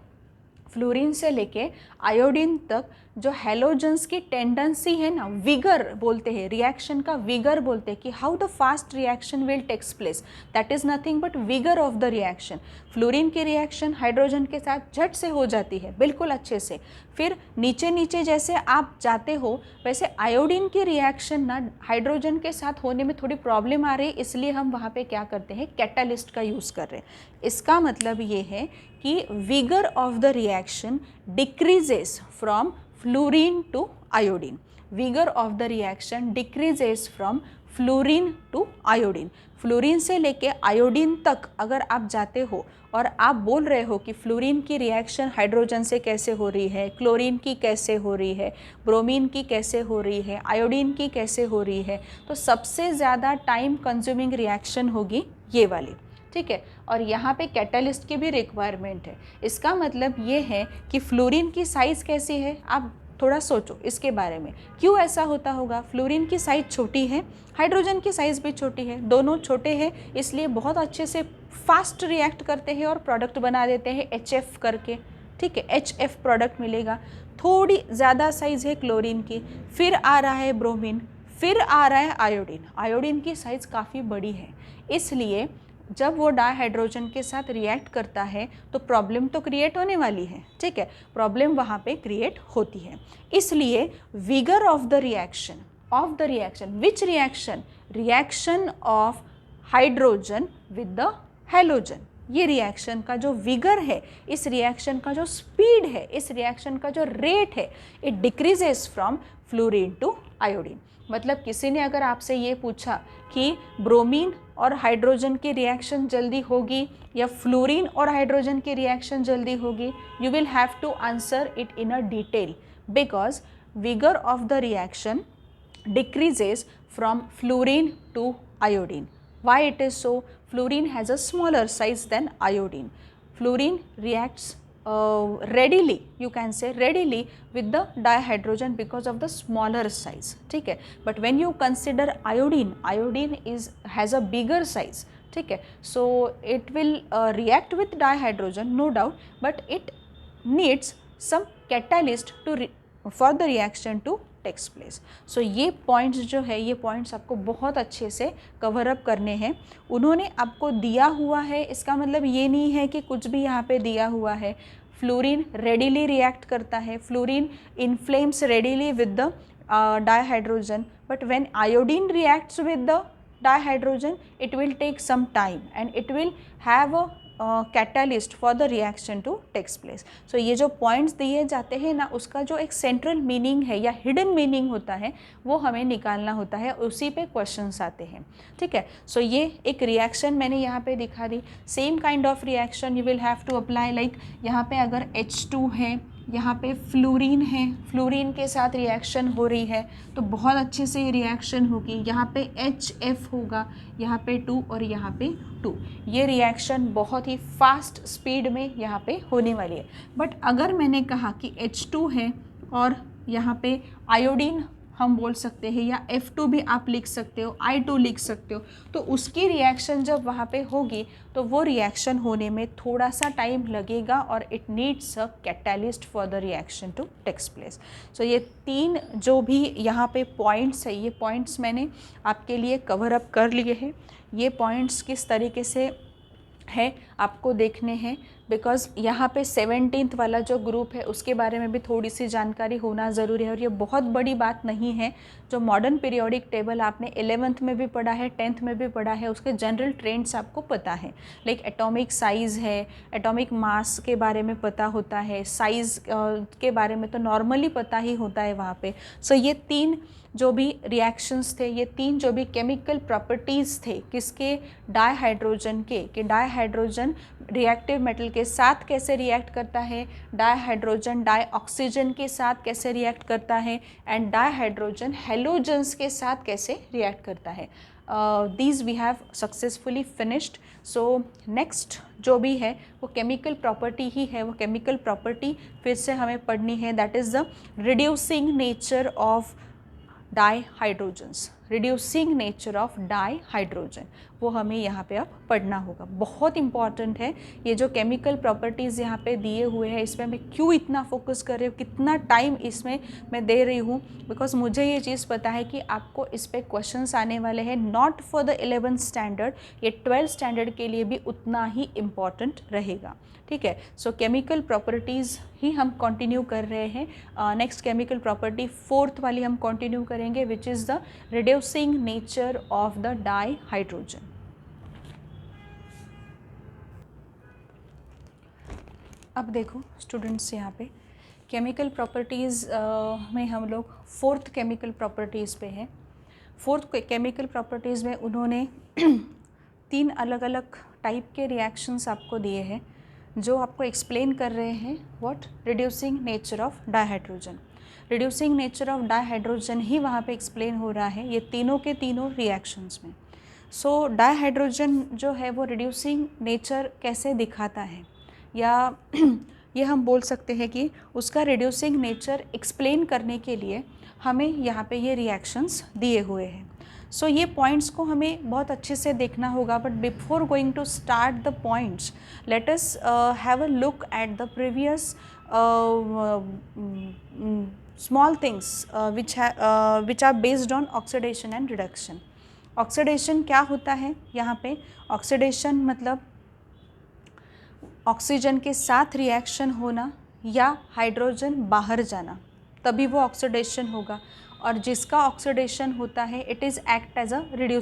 फ्लोरीन से लेके आयोडीन तक जो हैलोजेंस की टेंडेंसी है ना, विगर बोलते हैं, रिएक्शन का विगर बोलते हैं कि how the fast reaction will takes place, that is nothing but vigour of the reaction. Fluorine की रिएक्शन हाइड्रोजन के साथ झट से हो जाती है बिल्कुल अच्छे से, फिर नीचे नीचे जैसे आप जाते हो वैसे आयोडीन की रिएक्शन ना हाइड्रोजन के साथ होने में थोड़ी प्रॉब्लम आ रही है, इसलिए हम वहाँ पे क्या करते हैं कैटालिस्ट का यूज़ कर रहे हैं। इसका मतलब ये है कि vigour of the reaction decreases from fluorine to iodine, vigour of the reaction decreases from fluorine to iodine. Fluorine से लेके आयोडीन तक अगर आप जाते हो और आप बोल रहे हो कि फ्लोरीन की रिएक्शन हाइड्रोजन से कैसे हो रही है, क्लोरीन की कैसे हो रही है, ब्रोमीन की कैसे हो रही है, आयोडीन की कैसे हो रही है, तो सबसे ज़्यादा टाइम कंज्यूमिंग रिएक्शन होगी ये वाली, ठीक है। और यहाँ पे कैटालिस्ट की भी रिक्वायरमेंट है। इसका मतलब ये है कि फ्लोरीन की साइज़ कैसी है, आप थोड़ा सोचो इसके बारे में, क्यों ऐसा होता होगा? फ्लोरीन की साइज़ छोटी है, हाइड्रोजन की साइज़ भी छोटी है, दोनों छोटे हैं, इसलिए बहुत अच्छे से फास्ट रिएक्ट करते हैं और प्रोडक्ट बना देते हैं HF करके, ठीक है, HF प्रोडक्ट मिलेगा। थोड़ी ज़्यादा साइज़ है क्लोरीन की, फिर आ रहा है ब्रोमीन, फिर आ रहा है आयोडीन। आयोडीन की साइज़ काफ़ी बड़ी है, इसलिए जब वो डाइहाइड्रोजन के साथ रिएक्ट करता है तो प्रॉब्लम तो क्रिएट होने वाली है, ठीक है, प्रॉब्लम वहाँ पे क्रिएट होती है। इसलिए vigour of the reaction, which reaction? Reaction of hydrogen with the halogen. ये रिएक्शन का जो विगर है, इस रिएक्शन का जो स्पीड है, इस रिएक्शन का जो रेट है, it decreases from fluorine to iodine. मतलब किसी ने अगर आपसे ये पूछा कि ब्रोमीन और हाइड्रोजन की रिएक्शन जल्दी होगी या फ्लोरीन और हाइड्रोजन की रिएक्शन जल्दी होगी, you will have to answer it in a detail because vigour of the reaction decreases from fluorine to iodine. Why it is so? Fluorine has a smaller size than iodine. Fluorine reacts readily, you can say readily with the dihydrogen because of the smaller size, ठीक है। But when you consider iodine, iodine has a bigger size, ठीक है, so it will react with dihydrogen no doubt, but it needs some catalyst to for the reaction to takes place. So ये points जो है, ये points आपको बहुत अच्छे से कवर अप करने हैं। उन्होंने आपको दिया हुआ है, इसका मतलब ये नहीं है कि कुछ भी यहाँ पे दिया हुआ है। फ्लोरीन रेडिली रिएक्ट करता है, fluorine inflames readily with the dihydrogen, but when iodine reacts with the dihydrogen it will take some time and it will have a catalyst for the reaction to takes place. So ये जो points दिए जाते हैं ना, उसका जो एक central meaning है या हिडन मीनिंग होता है वो हमें निकालना होता है, उसी पे क्वेश्चंस आते हैं, ठीक है। सो ये एक रिएक्शन मैंने यहाँ पे दिखा दी। Same kind of reaction you will have to apply, like यहाँ पे अगर H2 है, यहाँ पे फ्लोरीन है, फ्लोरीन के साथ रिएक्शन हो रही है तो बहुत अच्छे से ये रिएक्शन होगी। यहाँ पे HF होगा, यहाँ पे 2 और यहाँ पे 2, ये रिएक्शन बहुत ही फास्ट स्पीड में यहाँ पे होने वाली है। बट अगर मैंने कहा कि H2 है और यहाँ पे आयोडीन हम बोल सकते हैं, या F2 भी आप लिख सकते हो, I2 लिख सकते हो। तो उसकी रिएक्शन जब वहाँ पे होगी तो वो रिएक्शन होने में थोड़ा सा टाइम लगेगा और it needs a catalyst for the reaction to takes place. So ये 3 जो भी यहाँ पे पॉइंट्स है, ये पॉइंट्स मैंने आपके लिए कवर अप कर लिए हैं। ये पॉइंट्स किस तरीके से है आपको देखने हैं, बिकॉज़ यहाँ पे 17th वाला जो ग्रुप है उसके बारे में भी थोड़ी सी जानकारी होना ज़रूरी है। और ये बहुत बड़ी बात नहीं है, जो मॉडर्न पीरियोडिक टेबल आपने 11th में भी पढ़ा है, 10th में भी पढ़ा है, उसके जनरल ट्रेंड्स आपको पता है। लाइक एटॉमिक साइज़ है, एटॉमिक मास के बारे में पता होता है, साइज़ के बारे में तो नॉर्मली पता ही होता है वहाँ पे। सो ये 3 जो भी रिएक्शंस थे, ये 3 जो भी केमिकल प्रॉपर्टीज़ थे किसके, डायहाइड्रोजन के, कि डायहाइड्रोजन रिएक्टिव मेटल के साथ कैसे रिएक्ट करता है, डायहाइड्रोजन डाइऑक्सीजन के साथ कैसे रिएक्ट करता है, एंड डायहाइड्रोजन हेलोजन्स के साथ कैसे रिएक्ट करता है। These we have successfully finished. So next जो भी है वो केमिकल प्रॉपर्टी ही है, वो केमिकल प्रॉपर्टी फिर से हमें पढ़नी है, that is the reducing nature of dihydrogens, reducing nature of dihydrogen, वो हमें यहाँ पे अब पढ़ना होगा। बहुत इंपॉर्टेंट है ये जो केमिकल प्रॉपर्टीज़ यहाँ पे दिए हुए हैं, इसमें मैं क्यों इतना फोकस कर रही हूँ, कितना टाइम इसमें मैं दे रही हूँ, बिकॉज मुझे ये चीज़ पता है कि आपको इस पर क्वेश्चंस आने वाले हैं, not for the 11th standard, ये 12th स्टैंडर्ड के लिए भी उतना ही इम्पॉर्टेंट रहेगा। ठीक है, सो केमिकल प्रॉपर्टीज़ ही हम कंटिन्यू कर रहे हैं। नेक्स्ट केमिकल प्रॉपर्टी 4th वाली हम कंटिन्यू करेंगे, which is the reducing nature of the dihydrogen. अब देखो स्टूडेंट्स, यहाँ पे केमिकल प्रॉपर्टीज़ में हम लोग 4th केमिकल प्रॉपर्टीज़ पे हैं। 4th केमिकल प्रॉपर्टीज़ में उन्होंने 3 अलग अलग टाइप के रिएक्शंस आपको दिए हैं जो आपको एक्सप्लेन कर रहे हैं what, reducing nature of dihydrogen. Reducing nature of dihydrogen ही वहाँ पे एक्सप्लेन हो रहा है ये तीनों के तीनों रिएक्शंस में। सो डाइहाइड्रोजन जो है वो रिड्यूसिंग नेचर कैसे दिखाता है, या ये हम बोल सकते हैं कि उसका रिड्यूसिंग नेचर एक्सप्लेन करने के लिए हमें यहाँ पे ये रिएक्शंस दिए हुए हैं। सो ये पॉइंट्स को हमें बहुत अच्छे से देखना होगा, but before going to start the points, let us have a look at the previous small things which are based on oxidation and reduction. Oxidation क्या होता है यहाँ पे, ऑक्सीडेशन मतलब ऑक्सीजन के साथ रिएक्शन होना या हाइड्रोजन बाहर जाना, तभी वो ऑक्सीडेशन होगा। और जिसका ऑक्सीडेशन होता है it is act as a reducing